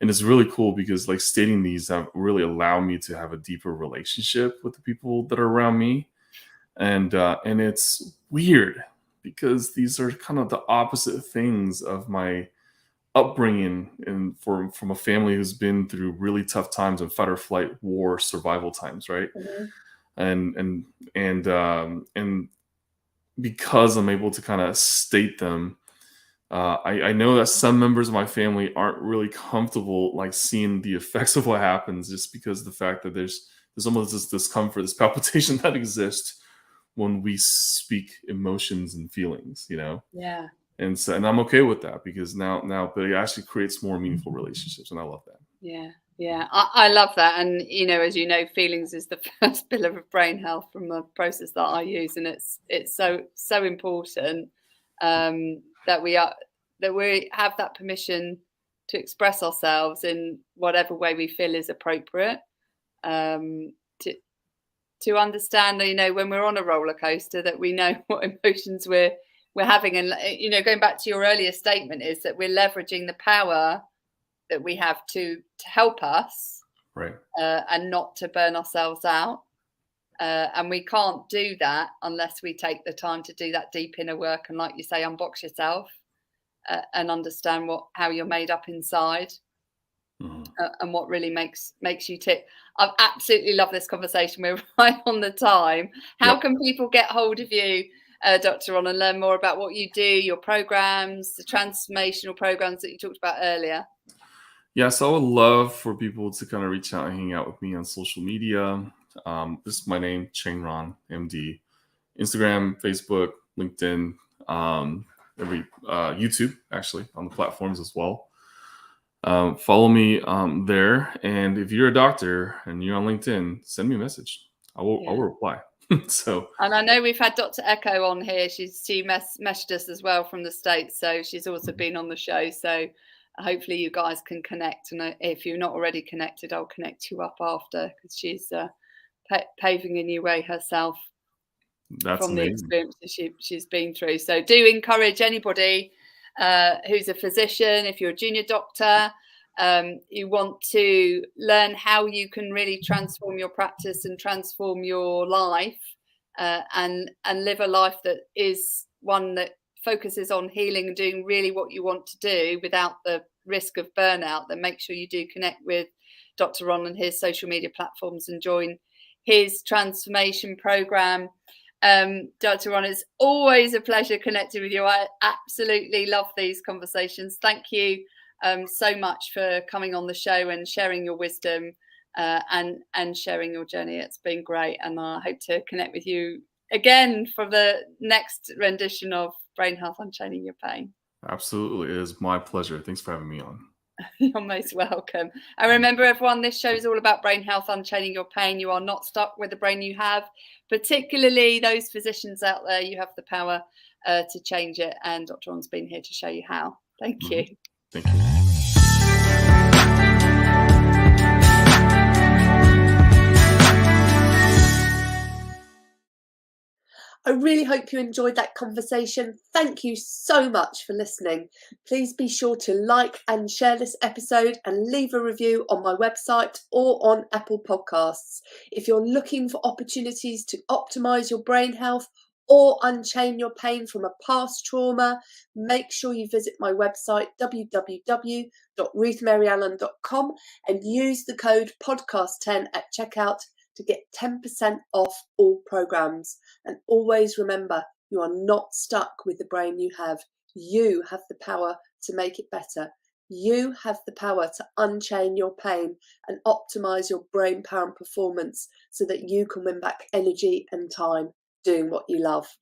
And it's really cool because, like, stating these have really allowed me to have a deeper relationship with the people that are around me. And it's weird because these are kind of the opposite things of my upbringing, and from a family who's been through really tough times and fight or flight war survival times, right? mhm. And because I'm able to kind of state them, I know that some members of my family aren't really comfortable, like, seeing the effects of what happens, just because of the fact that there's almost this discomfort, this palpitation that exists when we speak emotions and feelings. Yeah. And I'm okay with that because now but it actually creates more meaningful relationships, and I love that. Yeah, yeah, I love that, and as you know, feelings is the first pillar of brain health from the process that I use, and it's so important that we have that permission to express ourselves in whatever way we feel is appropriate. Um, to understand, when we're on a roller coaster, that we know what emotions we're having, and going back to your earlier statement, is that we're leveraging the power that we have to help us Right. and not to burn ourselves out. And we can't do that unless we take the time to do that deep inner work and, like you say, unbox yourself and understand how you're made up inside Mhm. and what really makes you tick. I've absolutely loved this conversation. We're right on the time. How Yep. can people get hold of you, Dr. Ruan, and learn more about what you do, your programs, the transformational programs that you talked about earlier? Yeah, so I would love for people to kind of reach out and hang out with me on social media. This is my name, Cheng Ruan, MD. Instagram, Facebook, LinkedIn, every YouTube, actually, on the platforms as well. Follow me there, and if you're a doctor and you're on LinkedIn, send me a message. I will Yeah. reply. So And I know we've had Dr. Echo on here. She messaged us as well from the States, so she's also been on the show. So hopefully you guys can connect. And if you're not already connected, I'll connect you up after, because she's paving a new way herself that's from the amazing. experiences she's been through. So do encourage anybody who's a physician, if you're a junior doctor, you want to learn how you can really transform your practice and transform your life, and live a life that is one that focuses on healing and doing really what you want to do without the risk of burnout, then make sure you do connect with Dr. Ron and his social media platforms and join his transformation program. Dr. Ron, it's always a pleasure connecting with you. I absolutely love these conversations. Thank you so much for coming on the show and sharing your wisdom and sharing your journey. It's been great, and I hope to connect with you again for the next rendition of Brain Health Unchaining Your Pain. Absolutely. It is my pleasure. Thanks for having me on. You're most welcome. And remember, everyone, this show is all about brain health, unchaining your pain. You are not stuck with the brain you have, particularly those physicians out there. You have the power to change it. And Dr. Ruan's been here to show you how. Thank you. Thank you. I really hope you enjoyed that conversation. Thank you so much for listening. Please be sure to like and share this episode and leave a review on my website or on Apple Podcasts. If you're looking for opportunities to optimize your brain health or unchain your pain from a past trauma, make sure you visit my website www.ruthmaryallen.com and use the code podcast10 at checkout to get 10% off all programs. And always remember, you are not stuck with the brain you have. You have the power to make it better. You have the power to unchain your pain and optimize your brain power and performance so that you can win back energy and time doing what you love.